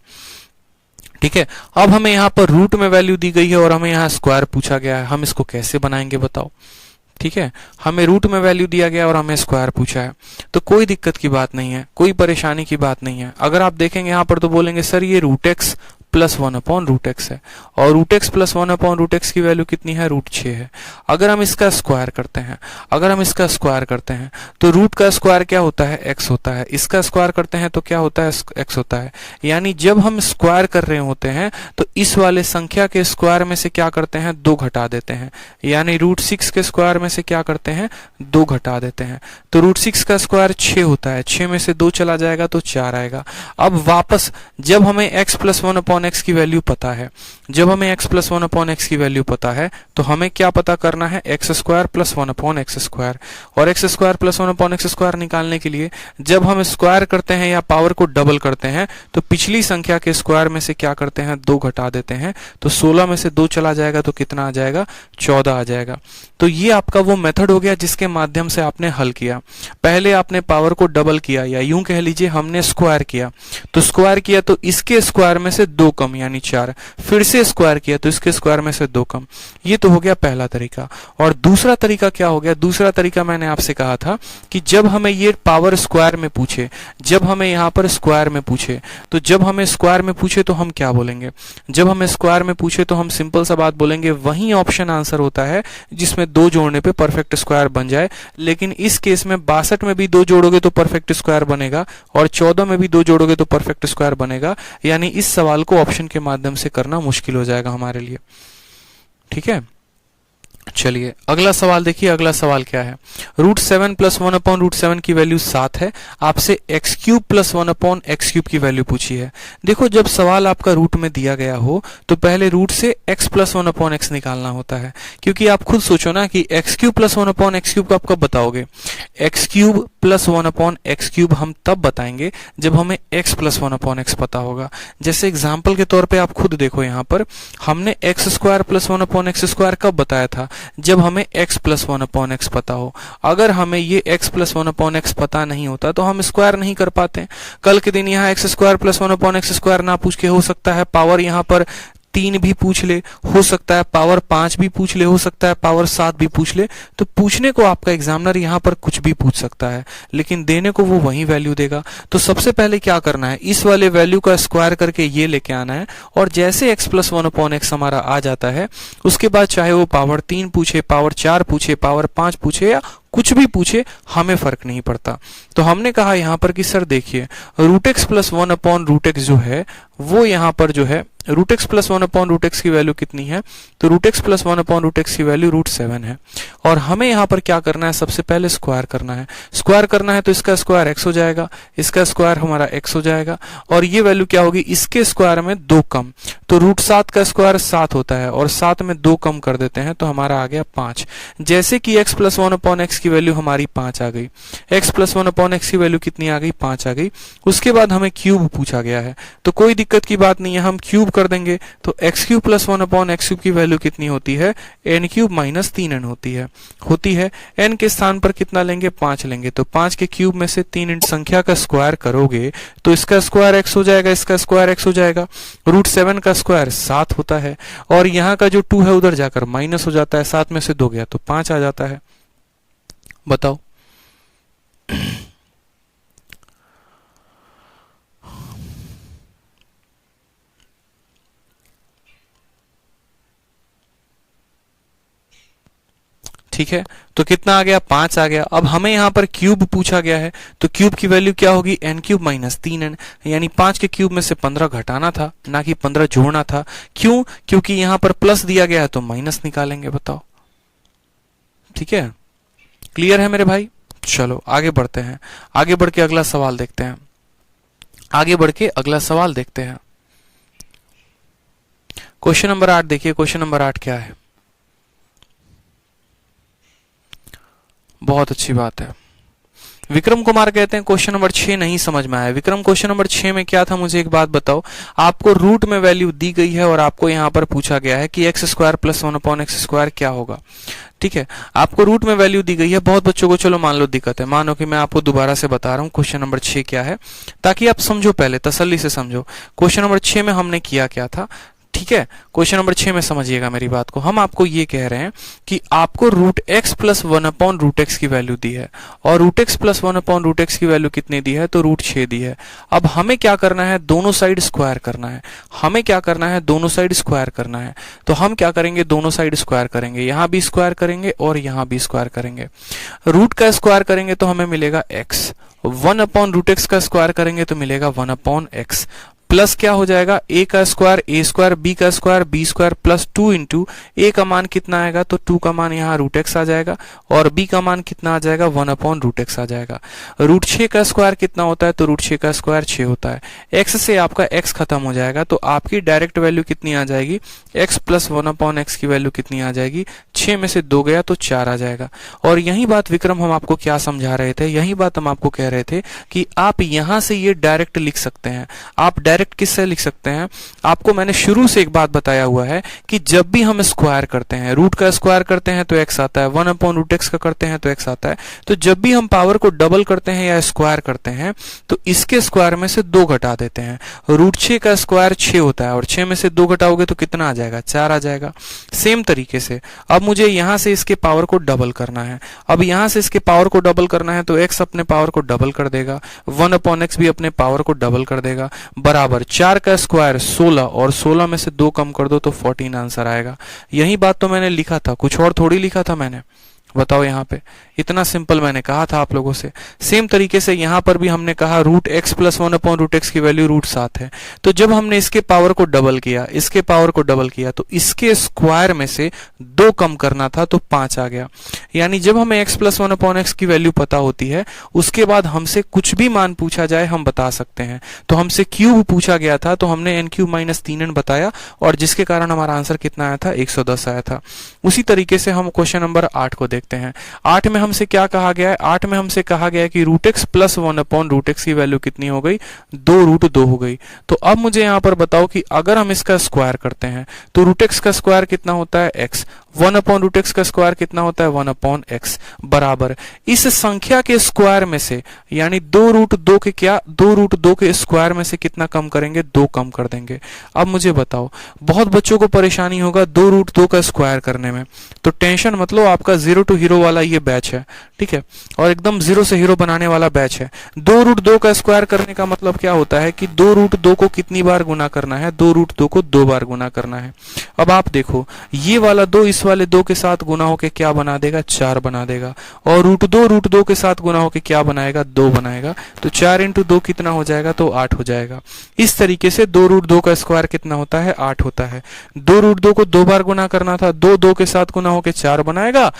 ठीक है, अब हमें यहाँ पर रूट में वैल्यू दी गई है और हमें यहाँ स्क्वायर पूछा गया है। हम इसको कैसे बनाएंगे बताओ। ठीक है, हमें रूट में वैल्यू दिया गया और हमें स्क्वायर पूछा है, तो कोई दिक्कत की बात नहीं है, कोई परेशानी की बात नहीं है। अगर आप देखेंगे यहाँ पर तो बोलेंगे सर ये √x + 1/√x है और √x + 1/√x की वैल्यू कितनी है, √6 है। अगर हम इसका स्क्वायर करते हैं, तो रूट का स्क्वायर क्या होता है x होता है, इसका स्क्वायर करते हैं तो क्या होता है x होता है। यानी जब हम स्क्वायर कर रहे होते हैं तो इस वाले संख्या के स्क्वायर में से क्या करते हैं 2 घटा देते हैं, यानी √6 के स्क्वायर में से क्या करते हैं 2 घटा देते हैं। तो √6 का स्क्वायर 6 होता है, 6 में से 2 चला जाएगा तो 4 आएगा। अब वापस जब हमें x + 1/x की वैल्यू पता है, की वैल्यू पता है तो हमें क्या पता करना है x² + 1/x²। और x² + 1/x² निकालने के लिए जब हम स्क्वायर करते हैं या पावर को डबल करते हैं तो पिछली संख्या के स्क्वायर में से क्या करते हैं 2 घटा देते हैं, तो 16 में से 2 चला जाएगा तो कितना आ जाएगा 14 आ जाएगा। तो ये आपका वो मेथड हो गया जिसके माध्यम से आपने हल किया। पहले आपने पावर को डबल किया या यूं कह लीजिए हमने स्क्वायर किया, तो स्क्वायर किया तो इसके स्क्वायर में से 2 कम यानी 4, फिर से स्क्वायर किया तो इसके स्क्वायर में से 2 कम। ये तो हो गया पहला तरीका। और दूसरा तरीका क्या हो गया, दूसरा तरीका मैंने आपसे कहा था कि जब हमें ये पावर स्क्वायर में पूछे, जब हमें यहाँ पर स्क्वायर में पूछे, तो जब हमें स्क्वायर में पूछे तो हम क्या बोलेंगे, जब हमें स्क्वायर में पूछे तो हम सिंपल सा बात बोलेंगे, वही ऑप्शन आंसर होता है जिसमें 2 जोड़ने पे परफेक्ट स्क्वायर बन जाए। लेकिन इस केस में 62 में भी 2 जोड़ोगे तो परफेक्ट स्क्वायर बनेगा और 14 में भी 2 जोड़ोगे तो परफेक्ट स्क्वायर बनेगा। यानी इस सवाल को ऑप्शन के माध्यम से करना मुश्किल हो जाएगा हमारे लिए। ठीक है, चलिए अगला सवाल देखिए, अगला सवाल क्या है। √7 + 1/√7 की वैल्यू 7 है, आपसे x³ + 1/x³ की वैल्यू पूछी है। देखो जब सवाल आपका रूट में दिया गया हो तो पहले रूट से x + 1/x निकालना होता है, क्योंकि आप खुद सोचो ना कि x³ + 1/x³ को आप कब बताओगे। x³ + 1/x³ हम तब बताएंगे जब हमें x + 1/x पता होगा। जैसे एग्जाम्पल के तौर पे आप खुद देखो, यहाँ पर हमने x² + 1/x² कब बताया था, जब हमें x + 1/x पता हो। अगर हमें ये x + 1/x पता नहीं होता तो हम स्क्वायर नहीं कर पाते। कल के दिन यहाँ x² + 1/x² ना पूछ के हो सकता है पावर यहाँ पर 3 भी पूछ ले, हो सकता है पावर 5 भी पूछ ले, हो सकता है पावर 7 भी पूछ ले। तो पूछने को आपका एग्जामिनर यहाँ पर कुछ भी पूछ सकता है, लेकिन देने को वो वही वैल्यू देगा। तो सबसे पहले क्या करना है, इस वाले वैल्यू का स्क्वायर करके ये लेके आना है, और जैसे x + 1/x हमारा आ जाता है, उसके बाद चाहे वो पावर 3 पूछे, पावर 4 पूछे, पावर 5 पूछे या कुछ भी पूछे, हमें फर्क नहीं पड़ता। तो हमने कहा यहाँ पर कि सर देखिए √x + 1/√x जो है वो यहाँ पर जो है √x + 1/√x की वैल्यू कितनी है, तो √x + 1/√x की वैल्यू √7 है। और हमें यहाँ पर क्या करना है, सबसे पहले स्क्वायर करना है। स्क्वायर करना है तो इसका स्क्वायर x हो जाएगा, इसका स्क्वायर हमारा x हो जाएगा, और ये वैल्यू क्या होगी, इसके स्क्वायर में 2 कम, तो √7 का स्क्वायर 7 होता है, और 7 में 2 कम कर देते हैं तो हमारा आ गया 5। जैसे कि x + 1/x की वैल्यू हमारी 5 आ गई, x + 1/x की वैल्यू कितनी आ गई, 5 आ गई। उसके बाद हमें क्यूब पूछा गया है, तो कोई दिक्कत की बात नहीं है, हम क्यूब कर देंगे। तो x³ + 1/x³ की वैल्यू कितनी होती है, n³ - 3n होती है। n के स्थान पर कितना लेंगे, 5 लेंगे, तो 5 के क्यूब में से 3 संख्या का स्क्वायर करोगे तो इसका स्क्वायर x हो जाएगा, इसका स्क्वायर x हो जाएगा। √7 का स्क्वायर 7 होता है, और यहाँ का जो 2 है उधर जाकर माइनस हो जाता है, 7 में से 2 गया तो 5 आ जाता है। बताओ ठीक है, तो कितना आ गया, 5 आ गया। अब हमें यहाँ पर क्यूब पूछा गया है, तो क्यूब की वैल्यू क्या होगी, n³ - 3n, यानी 5 के क्यूब में से 15 घटाना था, ना कि 15 जोड़ना था। क्यों, क्योंकि यहाँ पर प्लस दिया गया है तो माइनस निकालेंगे। बताओ ठीक है, क्लियर है मेरे भाई। चलो आगे बढ़ते हैं, आगे बढ़ के अगला सवाल देखते हैं, आगे बढ़ के अगला सवाल देखते हैं। क्वेश्चन नंबर 8 देखिए, क्वेश्चन नंबर 8 क्या है। बहुत अच्छी बात है। विक्रम कुमार कहते हैं क्वेश्चन नंबर 6 नहीं समझ में आया। विक्रम क्वेश्चन नंबर 6 में क्या था, मुझे एक बात बताओ। आपको रूट में वैल्यू दी गई है और आपको यहां पर पूछा गया है कि x² + 1/x² क्या होगा। ठीक है, आपको रूट में वैल्यू दी गई है। बहुत बच्चों को चलो मान लो दिक्कत है, मानो कि मैं आपको दोबारा से बता रहा हूं क्वेश्चन नंबर 6 क्या है, ताकि आप समझो, पहले तसल्ली से समझो। क्वेश्चन नंबर 6 में हमने किया क्या था, ठीक है। क्वेश्चन नंबर 6 में समझिएगा मेरी बात को। हम आपको ये कह रहे हैं कि आपको √x + 1/√x की वैल्यू दी है, और √x + 1/√x की वैल्यू कितनी दी है, तो √6 दी है। अब हमें क्या करना है, दोनों साइड स्क्वायर करना है। हमें क्या करना है, दोनों साइड स्क्वायर करना है। तो हम क्या करेंगे, दोनों साइड स्क्वायर करेंगे, यहां भी स्क्वायर करेंगे और यहां भी स्क्वायर करेंगे। रूट का स्क्वायर करेंगे तो हमें मिलेगा x, 1/√x का स्क्वायर करेंगे तो मिलेगा 1/x, प्लस क्या हो जाएगा, a का स्क्वायर a², b का square b² plus 2 into a का मान कितना आएगा, तो 2 का मान यहाँ √x आ जाएगा, और b का मान कितना आ जाएगा, 1/√x आ जाएगा। √6 का स्क्वायर कितना होता है, तो √6 का स्क्वायर 6 होता है। x से आपका x खत्म हो जाएगा, तो आपकी डायरेक्ट वैल्यू कितनी आ जाएगी, x + 1/x की वैल्यू कितनी आ जाएगी, 6 में से 2 गया तो 4 आ जाएगा। और यही बात विक्रम हम आपको क्या समझा रहे थे, यही बात हम आपको कह रहे थे कि आप यहां से ये डायरेक्ट लिख सकते हैं। आप डायरेक्ट किससे लिख सकते हैं, आपको मैंने शुरू से एक बात बताया हुआ है कि जब भी हम स्क्वायर करते हैं, रूट का स्क्वायर करते हैं तो x आता है, 1/√x का करते हैं तो x आता है। तो जब भी हम पावर को डबल करते हैं या स्क्वायर करते हैं तो इसके स्क्वायर में से 2 घटा देते हैं। √6 का स्क्वायर 6 होता है, और 6 में से 2 घटाओगे तो कितना आ जाएगा, 4 आ जाएगा। सेम तरीके से अब मुझे यहां से इसके पावर को डबल करना है। अब यहां से इसके पावर को डबल करना है तो x अपने पावर को डबल कर देगा, 1/x भी अपने पावर को डबल कर देगा, बराबर 4 का स्क्वायर 16, और 16 में से 2 कम कर दो तो 14 आंसर आएगा। यही बात तो मैंने लिखा था, कुछ और थोड़ी लिखा था मैंने। बताओ यहाँ पे इतना सिंपल मैंने कहा था आप लोगों से। सेम तरीके से यहाँ पर भी हमने कहा रूट एक्स प्लस 1/√x की वैल्यू √7 है। तो जब हमने इसके पावर को डबल किया, इसके पावर को डबल किया, तो इसके स्क्वायर में से 2 कम करना था तो 5 आ गया। यानी जब हमें x प्लस 1/x की वैल्यू पता होती है, उसके बाद हमसे कुछ भी मान पूछा जाए हम बता सकते हैं। तो हमसे क्यूब पूछा गया था तो हमने n³ - 3n बताया, और जिसके कारण हमारा आंसर कितना आया था, 110 आया था। उसी तरीके से हम क्वेश्चन नंबर 8 को देखते हैं। 8 में हमसे क्या कहा गया है? 8 में हमसे कहा गया है कि √x प्लस 1/√x की वैल्यू कितनी हो गई, 2√2 हो गई। तो अब मुझे यहां पर बताओ कि अगर हम इसका स्क्वायर करते हैं तो √x का स्क्वायर कितना होता है, x। 1/√x का स्क्वायर कितना होता है, 1/x, बराबर इस संख्या के स्क्वायर में से, यानी 2√2 के क्या, 2√2 के स्क्वायर में से कितना कम करेंगे, 2 कम कर देंगे। अब मुझे बताओ, बहुत बच्चों को परेशानी होगा 2√2 का स्क्वायर करने में, तो टेंशन मत लो, आपका 0 to हीरो वाला ये बैच है, ठीक है, और एकदम 0 से हीरो बनाने वाला बैच है। 2√2 का स्क्वायर करने का मतलब क्या होता है कि 2√2 को कितनी बार गुना करना है, 2√2 को 2 बार गुना करना है। अब आप देखो, ये वाला 2 इस वाले 2 के साथ गुना होके क्या बना देगा, 4 बना देगा, और √2 के साथ गुना होके क्या बनाएगा, 2 बनाएगा। तो 4 × 2 कितना हो जाएगा, तो 8 हो जाएगा। इस तरीके से 2√2 का स्क्वायर कितना होता है, 8 होता है। 2√2 को 2 बार गुना करना था, 2 के साथ गुना होके 4 बनाएगा,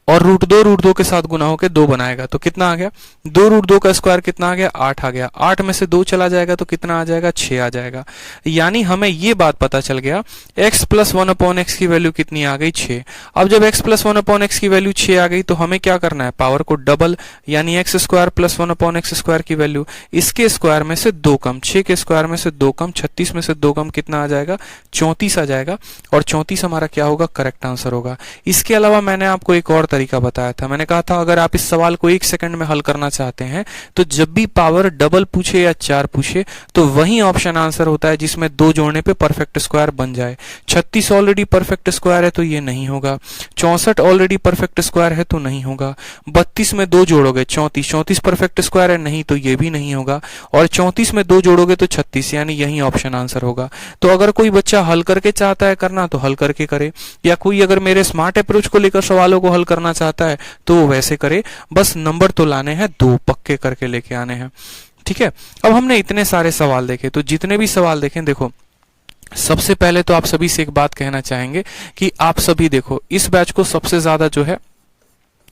और √2 के साथ गुना होके 2 बनाएगा। तो कितना आ गया, 2√2 का स्क्वायर कितना आ गया, 8 आ गया। 8 में से 2 चला जाएगा तो कितना आ जाएगा, 6 आ जाएगा। यानी हमें ये बात पता चल गया, x प्लस 1/x की वैल्यू कितनी आ गई, 6। अब जब x प्लस 1/x की वैल्यू 6 आ गई तो हमें क्या करना है, पावर को डबल, यानी x² प्लस 1/x² की वैल्यू, इसके स्क्वायर में से 2 कम, 6 के स्क्वायर में से 2 कम, 36 में से 2 कम, कितना आ जाएगा, 34 आ जाएगा। और 34 हमारा क्या होगा, करेक्ट आंसर होगा। इसके अलावा मैंने आपको एक और तरीका बताया था, मैंने कहा था अगर आप इस सवाल को 1 सेकंड में हल करना चाहते हैं तो जब भी पावर डबल पूछे या 4 पूछे तो वही ऑप्शन आंसर होता है जिसमें 2 जोड़ने पे परफेक्ट स्क्वायर बन जाए। 36 ऑलरेडी परफेक्ट स्क्वायर है तो ये नहीं होगा, 64 ऑलरेडी परफेक्ट स्क्वायर है तो नहीं होगा, 32 में 2 जोड़ोगे 34, 34 परफेक्ट स्क्वायर है, नहीं तो ये भी नहीं होगा, और 34 में 2 जोड़ोगे तो 36, यानी यही ऑप्शन आंसर होगा। तो अगर कोई बच्चा हल करके चाहता है करना तो हल करके करे, या कोई अगर मेरे स्मार्ट अप्रोच को लेकर सवालों को हल करना चाहता है तो वो वैसे करे, बस नंबर तो लाने हैं, 2 पक्के करके लेके आने हैं, ठीक है। अब हमने इतने सारे सवाल देखे, तो जितने भी सवाल देखें, देखो सबसे पहले तो आप सभी से एक बात कहना चाहेंगे कि आप सभी देखो, इस बैच को सबसे ज्यादा जो है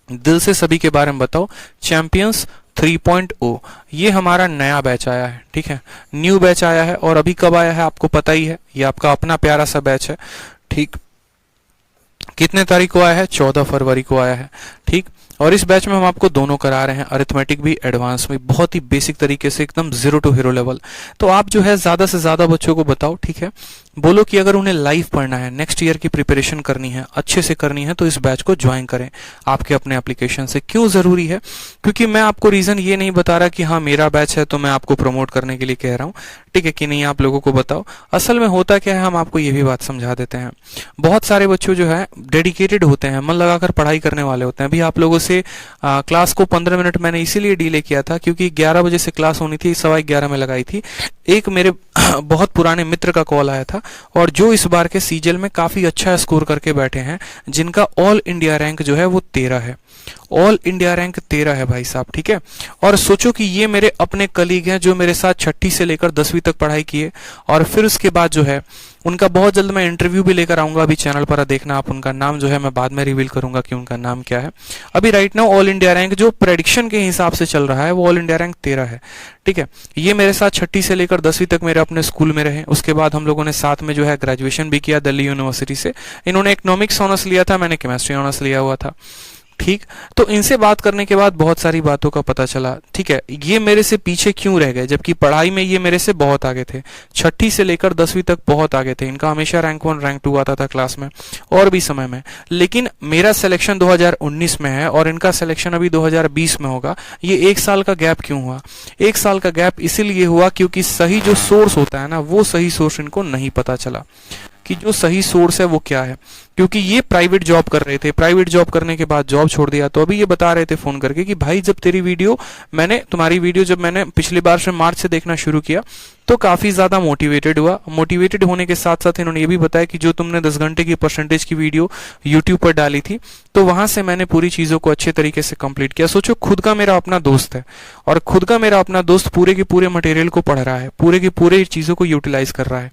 दिल से सभी के बारे में बताओ, चैंपियंस 3.0 ये हमारा नया बैच आया है, ठीक है, न्यू बैच आया है। और अभी कब आया है आपको पता ही है, ये आपका अपना प्यारा सा बैच है, ठीक। कितने तारीख को आया है, 14 फरवरी को आया है, ठीक। और इस बैच में हम आपको दोनों करा रहे हैं, अरिथमेटिक भी एडवांस में, बहुत ही बेसिक तरीके से, एकदम 0 to हीरो लेवल। तो आप जो है ज्यादा से ज्यादा बच्चों को बताओ, ठीक है, बोलो कि अगर उन्हें लाइव पढ़ना है, नेक्स्ट ईयर की प्रिपरेशन करनी है, अच्छे से करनी है, तो इस बैच को ज्वाइन करें आपके अपने एप्लीकेशन से। क्यों जरूरी है, क्योंकि मैं आपको रीजन ये नहीं बता रहा कि हाँ मेरा बैच है तो मैं आपको प्रमोट करने के लिए कह रहा हूँ, ठीक है, कि नहीं आप लोगों को बताओ। असल में होता क्या है, हम आपको ये भी बात समझा देते हैं। बहुत सारे बच्चों जो है डेडिकेटेड होते हैं, मन लगाकर पढ़ाई करने वाले होते हैं। अभी आप लोगों से क्लास को 15 मिनट मैंने इसीलिए डिले किया था क्योंकि 11 बजे से क्लास होनी थी, 11:15 में लगाई थी। एक मेरे बहुत पुराने मित्र का कॉल आया था, और जो इस बार के सीजल में काफी अच्छा स्कोर करके बैठे हैं, जिनका ऑल इंडिया रैंक जो है वो 13 है, ऑल इंडिया रैंक 13 है भाई साहब, ठीक है। और सोचो कि ये मेरे अपने कलीग हैं जो मेरे साथ 6ठी से लेकर 10वीं तक पढ़ाई किए, और फिर उसके बाद जो है उनका बहुत जल्द मैं इंटरव्यू भी लेकर आऊंगा, अभी चैनल पर देखना आप। उनका नाम जो है मैं बाद में रिवील करूंगा कि उनका नाम क्या है। अभी right now all India rank जो प्रेडिक्शन के हिसाब से चल रहा है वो ऑल इंडिया रैंक 13 है, ठीक है। ये मेरे साथ 6ठी से लेकर 10वीं तक मेरे अपने स्कूल में रहे। उसके बाद हम लोगों ने साथ में जो है ग्रेजुएशन भी किया दिल्ली यूनिवर्सिटी से। इन्होंने इकोनॉमिक्स ऑनर्स लिया था, मैंने केमिस्ट्री ऑनर्स लिया हुआ था, ठीक। तो इनसे बात करने के बाद बहुत सारी बातों का पता चला, ठीक है। ये मेरे से पीछे क्यों रह गए, जबकि पढ़ाई में ये मेरे से बहुत आगे थे, 6ठी से लेकर 10वीं तक बहुत आगे थे। इनका हमेशा रैंक 1 रैंक 2 आता था क्लास में और भी समय में। लेकिन मेरा सिलेक्शन 2019 में है और इनका सिलेक्शन अभी 2020 में होगा। ये 1 साल का गैप क्यों हुआ? 1 साल का गैप इसीलिए हुआ क्योंकि सही जो सोर्स होता है ना, वो सही सोर्स इनको नहीं पता चला। कि जो सही सोर्स है वो क्या है, क्योंकि ये प्राइवेट जॉब कर रहे थे, प्राइवेट जॉब करने के बाद जॉब छोड़ दिया। तो अभी ये बता रहे थे फोन करके कि भाई जब तुम्हारी वीडियो जब मैंने पिछली बार से मार्च से देखना शुरू किया तो काफी ज्यादा मोटिवेटेड हुआ। मोटिवेटेड होने के साथ साथ इन्होंने ये भी बताया कि जो तुमने 10 घंटे की परसेंटेज की वीडियो यूट्यूब पर डाली थी तो वहां से मैंने पूरी चीजों को अच्छे तरीके से कंप्लीट किया। सोचो, खुद का मेरा अपना दोस्त है और खुद का मेरा अपना दोस्त पूरे के पूरे मटेरियल को पढ़ रहा है, पूरे के पूरे चीजों को यूटिलाइज कर रहा है,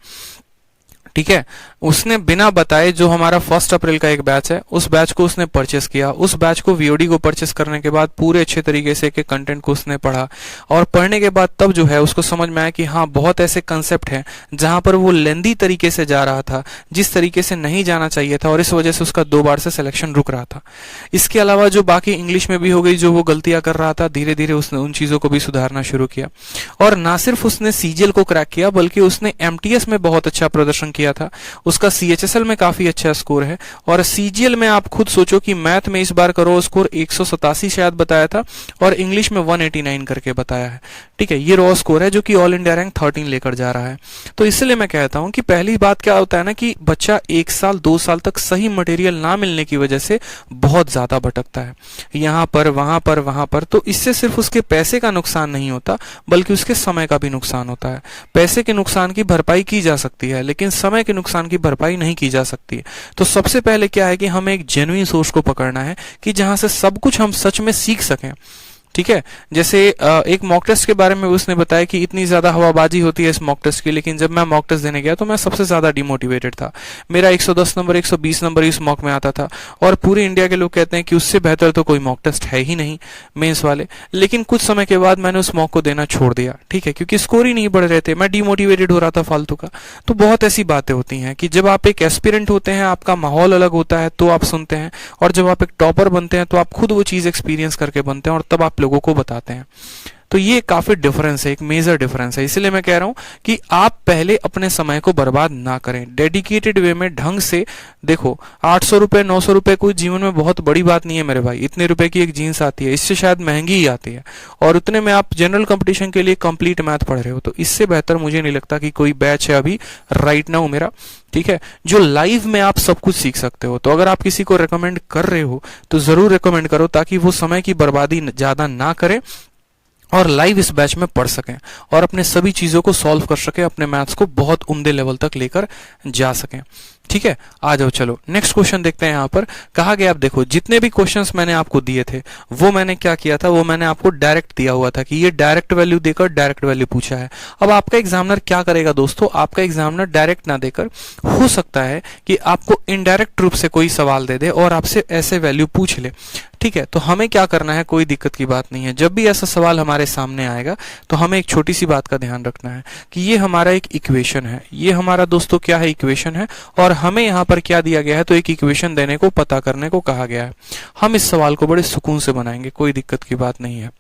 ठीक है। उसने बिना बताए जो हमारा 1 अप्रैल का एक बैच है उस बैच को उसने परचेस किया। उस बैच को वीओडी को परचेस करने के बाद पूरे अच्छे तरीके से के कंटेंट को उसने पढ़ा और पढ़ने के बाद तब जो है उसको समझ में आया कि हाँ बहुत ऐसे कंसेप्ट हैं जहां पर वो लेंदी तरीके से जा रहा था, जिस तरीके से नहीं जाना चाहिए था, और इस वजह से उसका 2 बार से सिलेक्शन रुक रहा था। इसके अलावा जो बाकी इंग्लिश में भी हो गई, जो वो गलतियां कर रहा था, धीरे धीरे उसने उन चीजों को भी सुधारना शुरू किया। और ना सिर्फ उसने सीजीएल को क्रैक किया बल्कि उसने एमटीएस में बहुत अच्छा प्रदर्शन किया था। उसका सीएचएसएल में काफी अच्छा स्कोर है और सीजीएल में आप खुद सोचो कि मैथ में इस बार करो स्कोर 187 शायद बताया था और इंग्लिश में 189 करके बताया है, ठीक है। ये रॉ स्कोर है जो कि ऑल इंडिया रैंक 13 लेकर जा रहा है। तो इसलिए मैं कहता हूं कि पहली बात क्या होता है ना कि बच्चा 1 साल 2 साल तक सही मटेरियल ना मिलने की वजह से बहुत ज्यादा भटकता है, यहाँ पर वहां पर वहां पर। तो इससे सिर्फ उसके पैसे का नुकसान नहीं होता बल्कि उसके समय का भी नुकसान होता है। पैसे के नुकसान की भरपाई की जा सकती है लेकिन समय के नुकसान की भरपाई नहीं की जा सकती है। तो सबसे पहले क्या है कि हमें एक जेन्युइन सोर्स को पकड़ना है कि जहां से सब कुछ हम सच में सीख सकें, ठीक है। जैसे एक मॉक टेस्ट के बारे में उसने बताया कि इतनी ज्यादा हवाबाजी होती है इस मॉक टेस्ट की, लेकिन जब मैं मॉक टेस्ट देने गया तो मैं सबसे ज्यादा डिमोटिवेटेड था। मेरा 110 नंबर 120 नंबर इस मॉक में आता था और पूरे इंडिया के लोग कहते हैं कि उससे बेहतर तो कोई मॉक टेस्ट है ही नहीं मेंस वाले। लेकिन कुछ समय के बाद मैंने उस मॉक को देना छोड़ दिया, ठीक है, क्योंकि स्कोर ही नहीं बढ़ रहे थे, मैं डिमोटिवेटेड हो रहा था फालतू का। तो बहुत ऐसी बातें होती हैं कि जब आप एक एस्पिरेंट होते हैं आपका माहौल अलग होता है तो आप सुनते हैं, और जब आप एक टॉपर बनते हैं तो आप खुद वो चीज एक्सपीरियंस करके बनते हैं और तब आप लोगों को बताते हैं। तो ये काफी डिफरेंस है, एक मेजर डिफरेंस है। इसलिए मैं कह रहा हूं कि आप पहले अपने समय को बर्बाद ना करें, डेडिकेटेड वे में ढंग से देखो। 800 रुपए 900 रुपए कोई जीवन में बहुत बड़ी बात नहीं है मेरे भाई। इतने रुपए की एक जीन्स आती है, इससे शायद महंगी ही आती है, और उतने में आप जनरल कंपटीशन के लिए कंप्लीट मैथ पढ़ रहे हो। तो इससे बेहतर मुझे नहीं लगता कि कोई बैच है अभी राइट नाउ मेरा, ठीक है, जो लाइव में आप सब कुछ सीख सकते हो। तो अगर आप किसी को रेकमेंड कर रहे हो तो जरूर रेकमेंड करो ताकि वो समय की बर्बादी ज्यादा ना करे और लाइव इस बैच में पढ़ सकें और अपने सभी चीजों को सॉल्व कर सकें, अपने मैथ्स को बहुत उम्दे लेवल तक लेकर जा सकें, ठीक है। आ जाओ, चलो नेक्स्ट क्वेश्चन देखते हैं। यहाँ पर कहा गया, आप देखो जितने भी क्वेश्चंस मैंने आपको दिए थे वो मैंने क्या किया था, वो मैंने आपको डायरेक्ट दिया हुआ था कि ये डायरेक्ट वैल्यू देकर डायरेक्ट वैल्यू पूछा है। अब आपका एग्जामिनर क्या करेगा दोस्तों, आपका एग्जामिनर डायरेक्ट ना देकर हो सकता है कि आपको इनडायरेक्ट रूप से कोई सवाल दे दे और आपसे ऐसे वैल्यू पूछ ले, ठीक है। तो हमें क्या करना है, कोई दिक्कत की बात नहीं है। जब भी ऐसा सवाल हमारे सामने आएगा तो हमें एक छोटी सी बात का ध्यान रखना है कि ये हमारा एक इक्वेशन है, ये हमारा दोस्तों क्या है, इक्वेशन है, और हमें यहाँ पर क्या दिया गया है, तो एक इक्वेशन देने को, पता करने को कहा गया है। हम इस सवाल को बड़े सुकून से बनाएंगे, कोई दिक्कत की बात नहीं है।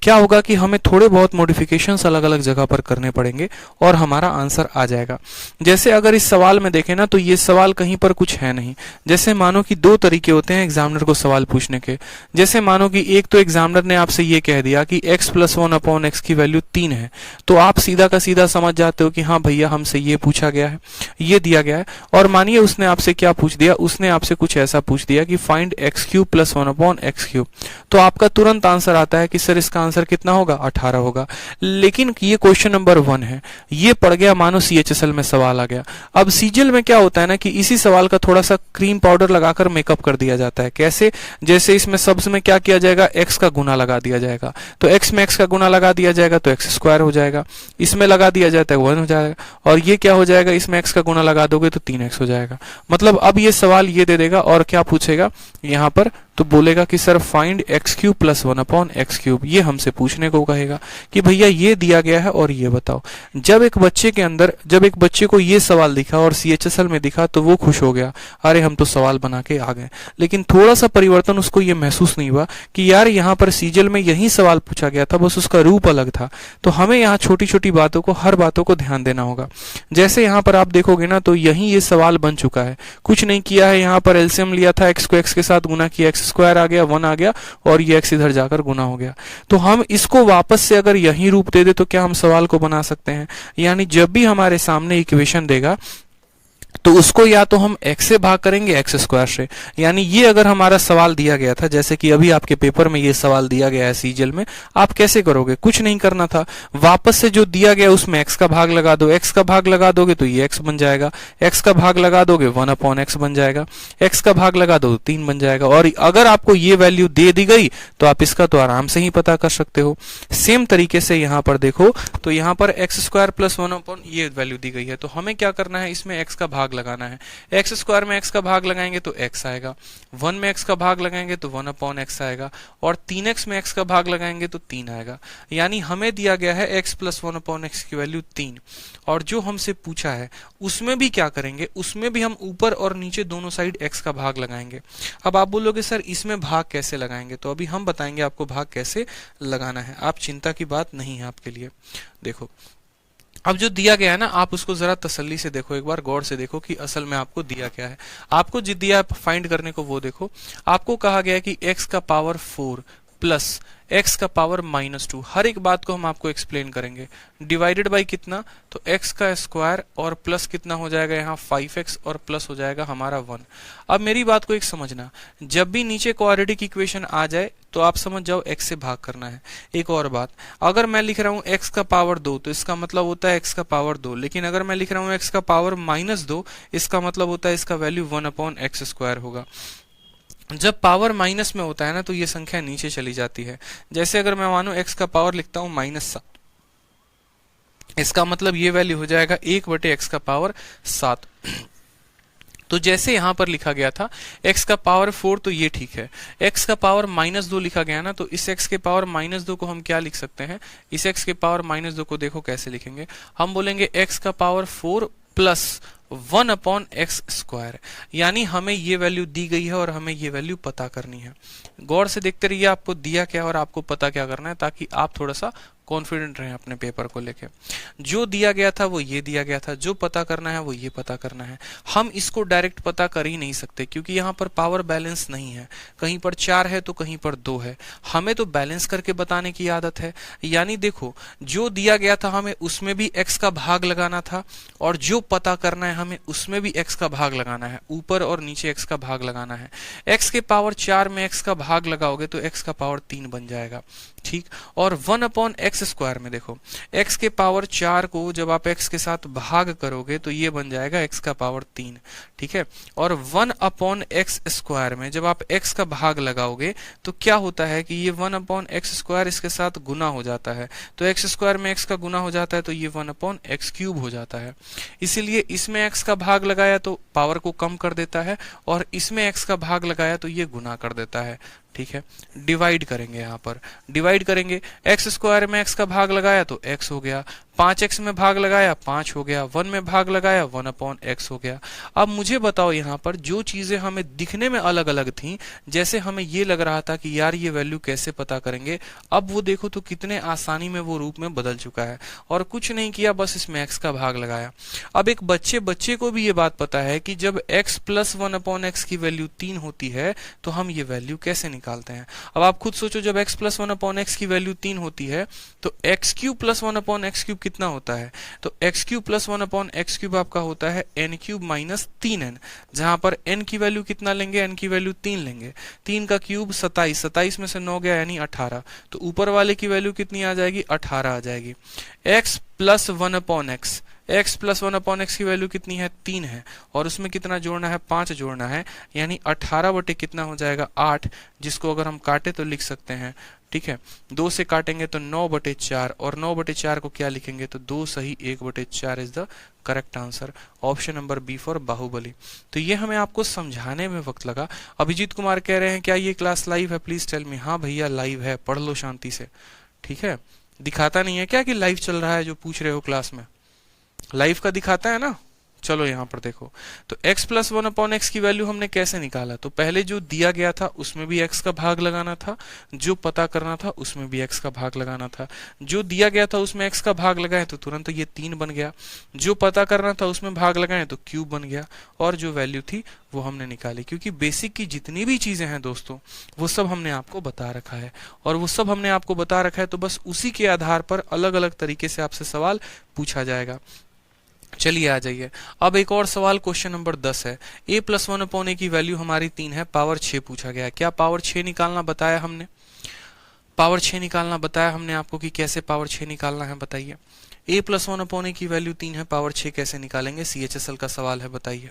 क्या होगा कि हमें थोड़े बहुत मॉडिफिकेशंस अलग अलग जगह पर करने पड़ेंगे और हमारा आंसर आ जाएगा। जैसे अगर इस सवाल में देखें ना तो ये सवाल कहीं पर कुछ है नहीं। जैसे मानो कि 2 तरीके होते हैं एग्जामिनर को सवाल पूछने के। जैसे मानो कि एक तो एग्जामिनर ने आपसे ये कह दिया कि x + 1/x की वैल्यू 3 है, तो आप सीधा का सीधा समझ जाते हो कि हाँ भैया हमसे ये पूछा गया है, ये दिया गया है। और मानिए उसने आपसे क्या पूछ दिया, उसने आपसे कुछ ऐसा पूछ दिया कि फाइंड x³ + 1/x³, तो आपका तुरंत आंसर आता है कि सर इसका आंसर कितना होगा, 18 होगा। लेकिन ये क्वेश्चन नंबर 1 है, ये पड़ गया, मानो सीएचएसएल में सवाल आ गया। अब सीजीएल में क्या होता है ना कि इसी सवाल का थोड़ा सा क्रीम पाउडर लगाकर मेकअप कर दिया जाता है। कैसे, जैसे इसमें शब्द में क्या किया जाएगा, x का गुना लगा दिया जाएगा, तो x में x का गुना लगा दिया जाएगा तो x² हो जाएगा, इसमें लगा दिया जाता है 1 हो जाएगा, और ये क्या हो जाएगा, इसमें x का गुना लगा दोगे तो 3x हो जाएगा। मतलब अब ये सवाल ये दे देगा और क्या पूछेगा यहाँ पर, तो बोलेगा कि सर फाइंड x³ + 1/x³। ये हमसे पूछने को कहेगा कि भैया ये दिया गया है और ये बताओ। जब एक बच्चे को ये सवाल दिखा और सीएचएसएल में दिखा तो वो खुश हो गया, अरे हम तो सवाल बना के आ गए। लेकिन थोड़ा सा परिवर्तन उसको ये महसूस नहीं हुआ कि यार यहाँ पर सीजीएल में यही सवाल पूछा गया था, बस उसका रूप अलग था। तो हमें यहाँ छोटी छोटी बातों को, हर बातों को ध्यान देना होगा। जैसे यहाँ पर आप देखोगे ना तो यही ये सवाल बन चुका है, कुछ नहीं किया है। यहाँ पर एलसीएम लिया था, x को x के साथ गुना किया, x² आ गया, 1 आ गया, और ये x इधर जाकर गुना हो गया। तो हम इसको वापस से अगर यही रूप दे दे तो क्या हम सवाल को बना सकते हैं। यानी जब भी हमारे सामने इक्वेशन देगा तो उसको या तो हम x से भाग करेंगे x स्क्वायर से, यानी ये अगर हमारा सवाल दिया गया था, जैसे कि अभी आपके पेपर में ये सवाल दिया गया है सीजीएल में, आप कैसे करोगे? कुछ नहीं करना था, वापस से जो दिया गया उसमें x का भाग लगा दो, x का भाग लगा दोगे तो ये x बन जाएगा, x का भाग लगा दोगे 1/x बन जाएगा, x का भाग लगा दो 3 बन जाएगा। और अगर आपको ये वैल्यू दे दी गई तो आप इसका तो आराम से ही पता कर सकते हो। सेम तरीके से यहाँ पर देखो, तो यहाँ पर x स्क्वायर प्लस 1/, ये वैल्यू दी गई है, तो हमें क्या करना है, इसमें x का भाग लगाना है। x स्क्वायर में x का भाग लगाएंगे तो x आएगा, 1 में x का भाग लगाएंगे तो 1/x आएगा, और 3x में x का भाग लगाएंगे तो 3 आएगा। यानी हमें दिया गया है x प्लस 1/x की वैल्यू 3, और जो हमसे पूछा है उसमें भी क्या करेंगे, उसमें भी हम ऊपर और नीचे दोनों साइड x का भाग लगाएंगे। अब आप बोलोगे सर इसमें भाग कैसे लगाएंगे, तो अभी हम बताएंगे आपको भाग कैसे लगाना है, आप चिंता की बात नहीं है आपके लिए। देखो अब जो दिया गया है ना, आप उसको जरा तसल्ली से देखो, एक बार गौर से देखो कि असल में आपको दिया क्या है। आपको जो दिया है फाइंड करने को वो देखो, आपको कहा गया है कि x का पावर 4 प्लस x का पावर -2, हर एक बात को हम आपको एक्सप्लेन करेंगे। डिवाइडेड बाई कितना, तो x का स्क्वायर और प्लस कितना हो जाएगा यहाँ 5x, और प्लस हो जाएगा हमारा 1। अब मेरी बात को एक समझना, जब भी नीचे क्वाड्रेटिक इक्वेशन आ जाए तो आप समझ जाओ x से भाग करना है। एक और बात, अगर मैं लिख रहा हूं x का पावर 2 तो इसका मतलब होता है x का पावर 2, लेकिन अगर मैं लिख रहा हूं x का पावर -2 इसका मतलब होता है इसका वैल्यू 1/x स्क्वायर होगा। जब पावर माइनस में होता है ना तो ये संख्या नीचे चली जाती है। जैसे अगर मैं मानो x का पावर लिखता हूं -7, इसका मतलब ये वैल्यू हो जाएगा 1/x का पावर 7। तो जैसे यहां पर लिखा गया था x का पावर 4, तो ये ठीक है। x का पावर -2 लिखा गया ना, तो इस x के पावर -2 को हम क्या लिख सकते हैं, इस x के पावर -2 को देखो कैसे लिखेंगे, हम बोलेंगे x का पावर 4 प्लस 1/x स्क्वायर। यानी हमें ये वैल्यू दी गई है और हमें ये वैल्यू पता करनी है। गौर से देखते रहिए आपको दिया क्या और आपको पता क्या करना है, ताकि आप थोड़ा सा कॉन्फिडेंट रहें अपने पेपर को लेके। जो दिया गया था वो ये दिया गया था, जो पता करना है वो ये पता करना है। हम इसको डायरेक्ट पता कर ही नहीं सकते क्योंकि यहाँ पर पावर बैलेंस नहीं है, कहीं पर 4 है तो कहीं पर 2 है। हमें तो बैलेंस करके बताने की आदत है। यानी देखो, जो दिया गया था हमें उसमें भी x का भाग लगाना था, और जो पता करना है हमें उसमें भी x का भाग लगाना है, ऊपर और नीचे x का भाग लगाना है। x के पावर 4 में x का भाग लगाओगे तो x का पावर 3 बन जाएगा, ठीक। और 1/x स्क्वायर में देखो, x के पावर 4 को जब आप x के साथ भाग करोगे तो ये बन जाएगा x का पावर 3, ठीक है। और 1/x स्क्वायर में जब आप x का भाग लगाओगे तो क्या होता है कि ये 1/x स्क्वायर इसके साथ गुना हो जाता है, तो x स्क्वायर में x का गुना हो जाता है तो ये 1/x क्यूब हो जाता है। इसीलिए इसमें x का भाग लगाया तो पावर को कम कर देता है, और इसमें x का भाग लगाया तो ये गुना कर देता है, ठीक है। डिवाइड करेंगे, यहाँ पर डिवाइड करेंगे, x स्क्वायर में x का भाग लगाया तो x हो गया, 5x में भाग लगाया 5 हो गया, 1 में भाग लगाया 1/x हो गया। अब मुझे बताओ यहाँ पर जो चीजें हमें दिखने में अलग अलग थी, जैसे हमें ये लग रहा था कि यार ये वैल्यू कैसे पता करेंगे, अब वो देखो तो कितने आसानी में वो रूप में बदल चुका है, और कुछ नहीं किया, बस इसमें x का भाग लगाया। अब एक बच्चे को भी ये बात पता है कि जब x प्लस 1/x की वैल्यू 3 होती है तो हम ये वैल्यू कैसे निकालते हैं। अब आप खुद सोचो, जब x प्लस 1/x की वैल्यू 3 होती है तो x cube plus 1/x cube कितना होता है, तो x cube plus 1/x cube आपका होता है n क्यूब माइनस 3n, जहां पर n की वैल्यू कितना लेंगे, n की वैल्यू 3 लेंगे, 3 का क्यूब 27, 27 में से 9 गया यानी 18, तो ऊपर वाले की वैल्यू कितनी आ जाएगी, 18 आ जाएगी। x plus 1/x, x plus 1/x की वैल्यू कितनी है, 3 है, और उसमें कितना जोड़ना है, 5 जोड़ना है, यानी 18 बटे कितना हो जाएगा, 8, जिसको अगर हम काटे तो लिख सकते हैं, ठीक है। 2 से काटेंगे तो 9/4, और 9/4 को क्या लिखेंगे, तो 2 सही 1/4 is the correct answer. Option number B for Baahubali. तो ये हमें आपको समझाने में वक्त लगा। अभिजीत कुमार कह रहे हैं क्या ये क्लास लाइव है, प्लीज टेल मी। हाँ भैया लाइव है, पढ़ लो शांति से, ठीक है। दिखाता नहीं है क्या कि लाइव चल रहा है, जो पूछ रहे हो क्लास में लाइव का दिखाता है ना। चलो यहाँ पर देखो, तो x प्लस 1/x की वैल्यू हमने कैसे निकाला, तो पहले जो दिया गया था उसमें भी x का भाग लगाना था, जो पता करना था उसमें भी x का भाग लगाना था। जो दिया गया था उसमें x का भाग लगाए तो तुरंत ये 3 बन गया, जो पता करना था उसमें भाग लगाए तो क्यूब बन गया, और जो वैल्यू थी वो हमने निकाली। क्योंकि बेसिक की जितनी भी चीजें हैं दोस्तों वो सब हमने आपको बता रखा है, और वो सब हमने आपको बता रखा है तो बस उसी के आधार पर अलग अलग तरीके से आपसे सवाल पूछा जाएगा। चलिए आ जाइए। अब एक और सवाल क्वेश्चन नंबर 10 है। a प्लस 1/a की वैल्यू हमारी 3 है, पावर 6 पूछा गया है। क्या पावर 6 निकालना बताया हमने? पावर 6 निकालना बताया हमने आपको कि कैसे पावर 6 निकालना है, बताइए। a प्लस 1/a की वैल्यू 3 है, पावर 6 कैसे निकालेंगे? CHSL का सवाल है, बताइए।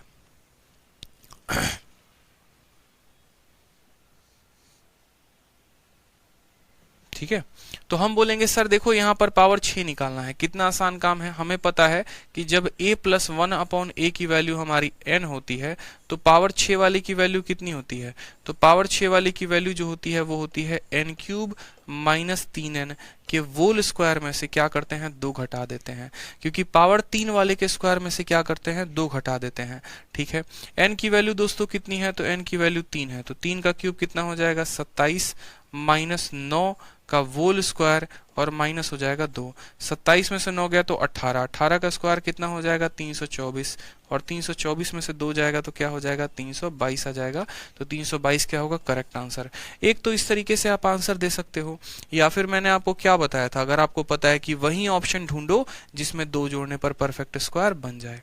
ठीक है, तो हम बोलेंगे सर देखो यहाँ पर पावर 6 निकालना है, कितना आसान काम है। हमें पता है कि जब a प्लस 1/a की वैल्यू हमारी n होती है तो पावर 6 वाली की वैल्यू कितनी होती है? तो पावर 6 वाली की वैल्यू जो होती है वो होती है n³ माइनस 3n के वोल स्क्वायर में से क्या करते हैं? 2 घटा देते हैं, क्योंकि पावर 3 वाले के स्क्वायर में से क्या करते हैं? 2 घटा देते हैं। ठीक है, n की वैल्यू दोस्तों कितनी है? तो n की वैल्यू 3 है, तो 3 का क्यूब कितना हो जाएगा? 27 माइनस 9 का वोल स्क्वायर और माइनस हो जाएगा 2। 27 में से 9 गया तो 18, 18 का स्क्वायर कितना हो जाएगा? 324, और 324 में से 2 जाएगा तो क्या हो जाएगा? 322 आ जाएगा। तो 322 क्या होगा? Correct answer. एक तो इस तरीके से आप आंसर दे सकते हो, या फिर मैंने आपको क्या बताया था, अगर आपको पता है कि वही ऑप्शन ढूंढो जिसमें 2 जोड़ने पर परफेक्ट स्क्वायर बन जाए।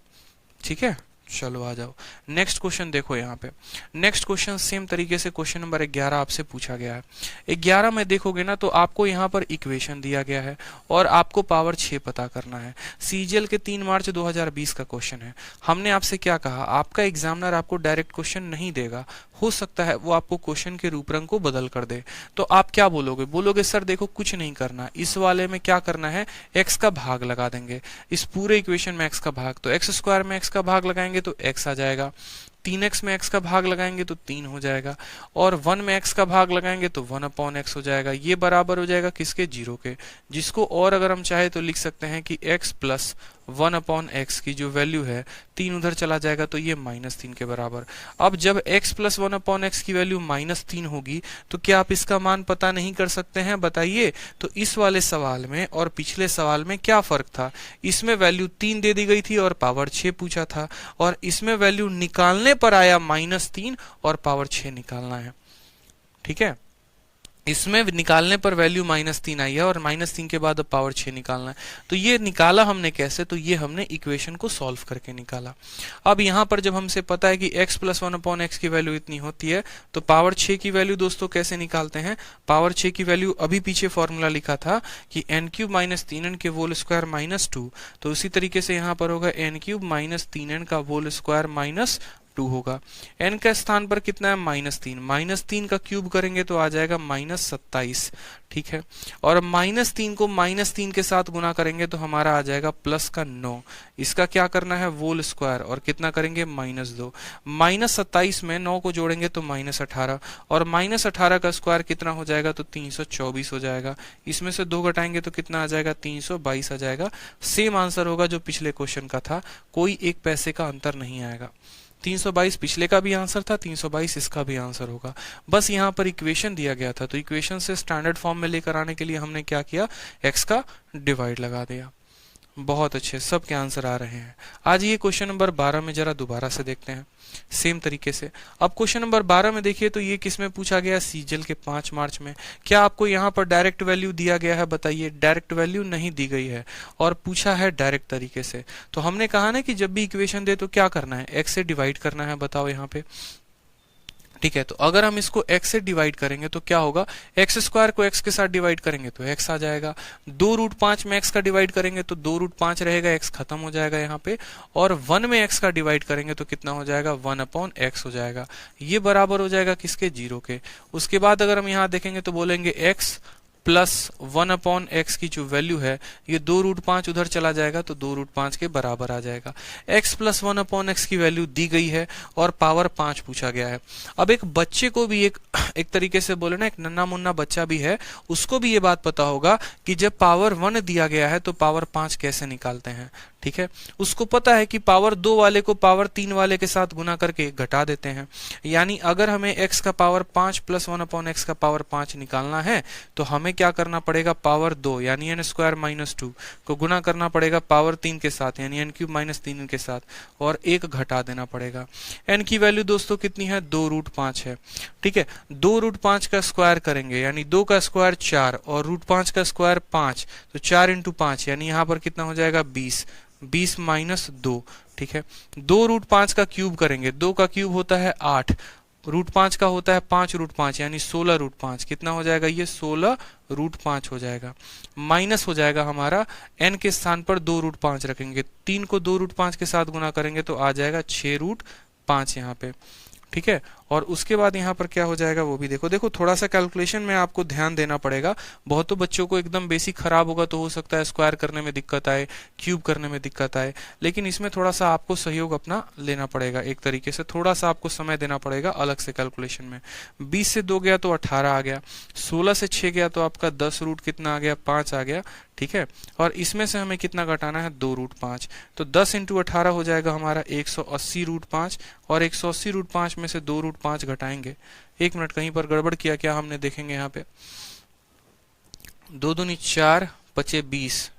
ठीक है, चलो आ जाओ। नेक्स्ट क्वेश्चन देखो यहाँ पे। नेक्स्ट क्वेश्चन सेम तरीके से क्वेश्चन नंबर 11 आपसे पूछा गया है। 11 में देखोगे ना तो आपको यहाँ पर इक्वेशन दिया गया है और आपको पावर 6 पता करना है। सीजीएल के 3 मार्च 2020 का क्वेश्चन है। हमने आपसे क्या कहा, आपका एग्जामिनर आपको डायरेक्ट क्वेश्चन नहीं देगा, हो सकता है वो आपको क्वेश्चन के रूपरंग को बदल कर दे। तो आप क्या बोलोगे? बोलोगे सर देखो कुछ नहीं करना, इस वाले में क्या करना है? x का भाग लगा देंगे, इस पूरे इक्वेशन में x का भाग, तो x स्क्वायर में x का भाग लगाएंगे तो x आ जाएगा, 3x में x का भाग लगाएंगे तो 3 हो जाएगा, और 1 में x का भाग लगाएंगे तो 1/x हो जाएगा। ये बराबर हो जाएगा किसके? 0 के। जिसको और अगर हम चाहे तो लिख सकते हैं कि x प्लस 1/x की जो वैल्यू है 3 उधर चला जाएगा तो ये -3 के बराबर। अब जब x प्लस 1/x की वैल्यू -3 होगी तो क्या आप इसका मान पता नहीं कर सकते हैं? बताइए। तो इस वाले सवाल में और पिछले सवाल में क्या फर्क था? इसमें वैल्यू 3 दे दी गई थी और पावर 6 पूछा था, और इसमें वैल्यू निकालने पर आया -3 और पावर 6 निकालना है। ठीक है, इसमें निकालने पर वैल्यू -3 आई है और -3 के बाद अब पावर 6 निकालना है। तो ये निकाला हमने कैसे? तो ये हमने इक्वेशन को सॉल्व करके निकाला। अब यहाँ पर जब हमसे पता है कि x प्लस 1/x की वैल्यू इतनी होती है तो पावर 6 की वैल्यू दोस्तों कैसे निकालते हैं? पावर 6 की वैल्यू अभी पीछे फॉर्मूला लिखा था कि n³ माइनस 3n के होल स्क्वायर -2, तो उसी तरीके से यहाँ पर होगा n³ माइनस 3n का होल स्क्वायर -2 होगा। n का स्थान पर कितना है? -3, -3 का क्यूब करेंगे तो आ जाएगा -27। ठीक है, और -3 को -3 के साथ गुना करेंगे तो हमारा आ जाएगा प्लस का 9। इसका क्या करना है? वोल स्क्वायर, और कितना करेंगे? -2। -27 में 9 को जोड़ेंगे तो -18, और -18 का स्क्वायर कितना हो जाएगा? तो 324 हो जाएगा। इसमें से 2 घटाएंगे तो कितना आ जाएगा? 322 आ जाएगा। सेम आंसर होगा जो पिछले क्वेश्चन का था, कोई 1 पैसे का अंतर नहीं आएगा। 322 पिछले का भी आंसर था, 322 इसका भी आंसर होगा। बस यहाँ पर इक्वेशन दिया गया था, तो इक्वेशन से स्टैंडर्ड फॉर्म में लेकर आने के लिए हमने क्या किया? x का डिवाइड लगा दिया। बहुत अच्छे, सबके आंसर आ रहे हैं। आज ये क्वेश्चन नंबर 12 में जरा दोबारा से देखते हैं सेम तरीके से। अब क्वेश्चन नंबर 12 में देखिए तो ये किसमें पूछा गया? सीजीएल के 5 मार्च में। क्या आपको यहाँ पर डायरेक्ट वैल्यू दिया गया है? बताइए। डायरेक्ट वैल्यू नहीं दी गई है और पूछा है डायरेक्ट तरीके से। तो हमने कहा ना कि जब भी इक्वेशन दे तो क्या करना है? x से डिवाइड करना है। बताओ यहाँ पे। ठीक है, तो अगर हम इसको x से डिवाइड करेंगे तो क्या होगा? x स्क्वायर को x के साथ डिवाइड करेंगे तो x आ जाएगा। 2√5 में x का डिवाइड करेंगे तो 2√5 रहेगा, x खत्म हो जाएगा यहाँ पे। और 1 में x का डिवाइड करेंगे तो कितना हो जाएगा? 1/x हो जाएगा। ये बराबर हो जाएगा किसके? 0 के। उसके बाद अगर हम यहाँ देखेंगे तो बोलेंगे x प्लस 1/x की जो वैल्यू है ये 2√5 उधर चला जाएगा तो 2√5 के बराबर आ जाएगा। x प्लस 1/x की वैल्यू दी गई है और पावर 5 पूछा गया है। अब एक बच्चे को भी एक तरीके से बोले ना, एक नन्ना मुन्ना बच्चा भी है, उसको भी ये बात पता होगा कि जब पावर 1 दिया गया है तो पावर 5 कैसे निकालते हैं। ठीक है, उसको पता है कि पावर 2 वाले को पावर 3 वाले के साथ गुना करके घटा देते हैं। यानी अगर हमें x का पावर 5 प्लस 1/x का पावर 5 निकालना है तो हमें क्या करना पड़ेगा? पावर 2 यानी n स्क्वायर माइनस 2 को गुना करना पड़ेगा पावर 3 के साथ यानी n³ माइनस 3 के साथ, और 1 घटा देना पड़ेगा। n की वैल्यू दोस्तों कितनी है? 2√5 है। ठीक है, 2√5 का स्क्वायर करेंगे यानी 2 का स्क्वायर 4 और √5 का स्क्वायर 5, तो 4 × 5 यानी यहाँ पर कितना हो जाएगा? 20। 20 माइनस 2, ठीक है। 2 रूट 5 का क्यूब करेंगे, 2 का क्यूब होता है 8, रूट 5 का होता है 5 रूट 5 यानी 16 रूट 5, कितना हो जाएगा ये 16 रूट 5 हो जाएगा। माइनस हो जाएगा हमारा n के स्थान पर 2 रूट 5 रखेंगे, 3 को 2 रूट 5 के साथ गुना करेंगे तो आ जाएगा 6 रूट 5 यहाँ पे, ठीक है। और उसके बाद यहाँ पर क्या हो जाएगा वो भी देखो थोड़ा सा कैलकुलेशन में आपको ध्यान देना पड़ेगा। बहुतों बच्चों को एकदम बेसिक खराब होगा तो हो सकता है स्क्वायर करने में दिक्कत आए, क्यूब करने में दिक्कत आए, लेकिन इसमें थोड़ा सा आपको सहयोग अपना लेना पड़ेगा, एक तरीके से थोड़ा सा आपको समय देना पड़ेगा अलग से कैलकुलेशन में। 20 से 2 गया तो 18 आ गया, 16 से 6 गया तो आपका 10 रूट कितना आ गया 5 आ गया, ठीक है। और इसमें से हमें कितना घटाना है 2 रूट 5, तो 10 इंटू 18 हो जाएगा हमारा 180 रूट 5, और 180 रूट 5 में से 2 रूट 5 घटाएंगे। एक मिनट, कहीं पर गड़बड़ किया क्या हमने, देखेंगे यहाँ पे। 2 दूनी 4 पचे 20,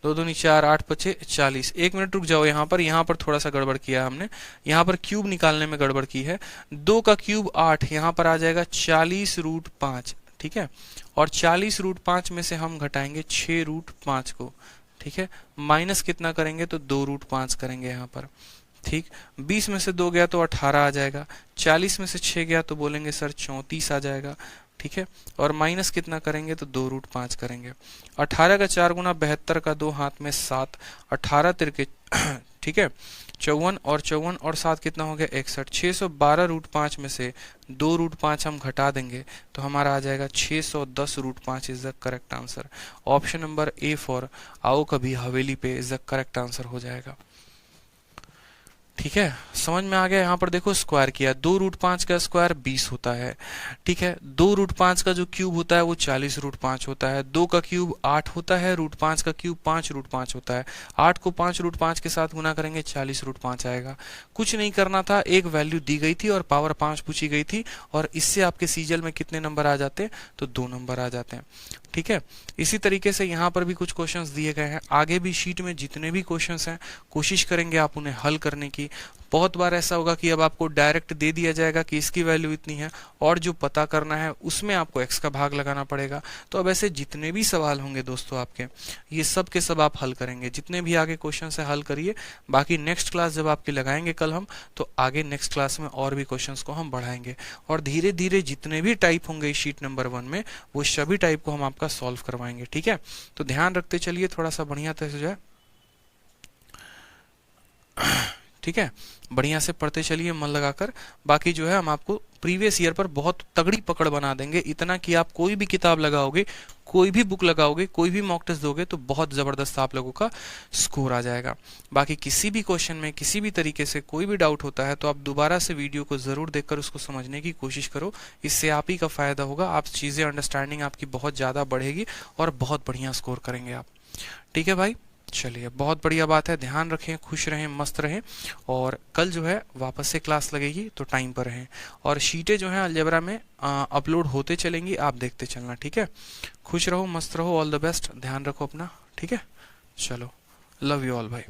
2 दूनी 4 8 पचे 40। एक मिनट रुक जाओ, यहाँ पर थोड़ा सा गड़बड़ किया हमने, यहाँ पर क्यूब निकालने में गड़बड़ की है। 2 का क्यूब 8, यहाँ पर आ जाएगा 40 रूट 5, ठीक है। और 40 रूट 5 में से हम घटाएंगे 6 रूट 5 को, ठीक है। माइनस कितना करेंगे तो 2 रूट 5 करेंगे यहाँ पर, ठीक। 20 में से 2 गया तो 18 आ जाएगा, 40 में से 6 गया तो बोलेंगे सर 34 आ जाएगा, ठीक है। और माइनस कितना करेंगे तो 2 रूट 5 करेंगे। 18 का 4 गुना 72 का 2 हाथ में 7, 18 तिरके ठीक है 54, और 54 और 7 कितना हो गया 61। 612 रूट 5 में से 2 रूट 5 हम घटा देंगे तो हमारा आ जाएगा 610 root 5 is the correct answer. Option number A for आओ कभी हवेली पे इज द करेक्ट आंसर हो जाएगा, ठीक है। समझ में आ गया। यहाँ पर देखो स्क्वायर किया, 2 रूट 5 का स्क्वायर 20 होता है, ठीक है। 2 रूट 5 का जो क्यूब होता है वो 40 रूट 5 होता है, 2 का क्यूब 8 होता है, रूट 5 का क्यूब 5 रूट 5 होता है। 8 को 5 रूट 5 के साथ गुना करेंगे 40 रूट 5 आएगा। कुछ नहीं करना था, एक वैल्यू दी गई थी और पावर 5 पूछी गई थी, और इससे आपके सीजल में कितने नंबर आ जाते हैं तो 2 नंबर आ जाते हैं, ठीक है। इसी तरीके से यहाँ पर भी कुछ क्वेश्चंस दिए गए हैं, आगे भी शीट में जितने भी क्वेश्चंस हैं कोशिश करेंगे आप उन्हें हल करने की। बहुत बार ऐसा होगा कि अब आपको डायरेक्ट दे दिया जाएगा कि इसकी वैल्यू इतनी है, और जो पता करना है उसमें आपको x का भाग लगाना पड़ेगा। तो अब ऐसे जितने भी सवाल होंगे दोस्तों आपके, ये सब के सब आप हल करेंगे, जितने भी आगे क्वेश्चन है हल करिए। बाकी नेक्स्ट क्लास जब आपकी लगाएंगे कल हम, तो आगे नेक्स्ट क्लास में और भी क्वेश्चंस को हम बढ़ाएंगे, और धीरे धीरे जितने भी टाइप होंगे इस शीट नंबर 1 में वो सभी टाइप को हम आपका सॉल्व करवाएंगे, ठीक है। तो ध्यान रखते चलिए, थोड़ा सा बढ़िया तरह से जाए, ठीक है। बढ़िया से पढ़ते चलिए मन लगाकर। बाकी जो है हम आपको प्रीवियस ईयर पर बहुत तगड़ी पकड़ बना देंगे, इतना कि आप कोई भी किताब लगाओगे, कोई भी बुक लगाओगे, कोई भी मॉक टेस्ट दोगे तो बहुत जबरदस्त आप लोगों का स्कोर आ जाएगा। बाकी किसी भी क्वेश्चन में किसी भी तरीके से कोई भी डाउट होता है तो आप दोबारा से वीडियो को जरूर देखकर उसको समझने की कोशिश करो, इससे आप ही का फायदा होगा, आप चीजें अंडरस्टैंडिंग आपकी बहुत ज्यादा बढ़ेगी और बहुत बढ़िया स्कोर करेंगे आप, ठीक है भाई। चलिए बहुत बढ़िया बात है, ध्यान रखें, खुश रहें, मस्त रहें, और कल जो है वापस से क्लास लगेगी तो टाइम पर रहें, और शीटें जो हैं अलजेब्रा में अपलोड होते चलेंगी, आप देखते चलना, ठीक है। खुश रहो, मस्त रहो, ऑल द बेस्ट, ध्यान रखो अपना, ठीक है। चलो, लव यू ऑल भाई।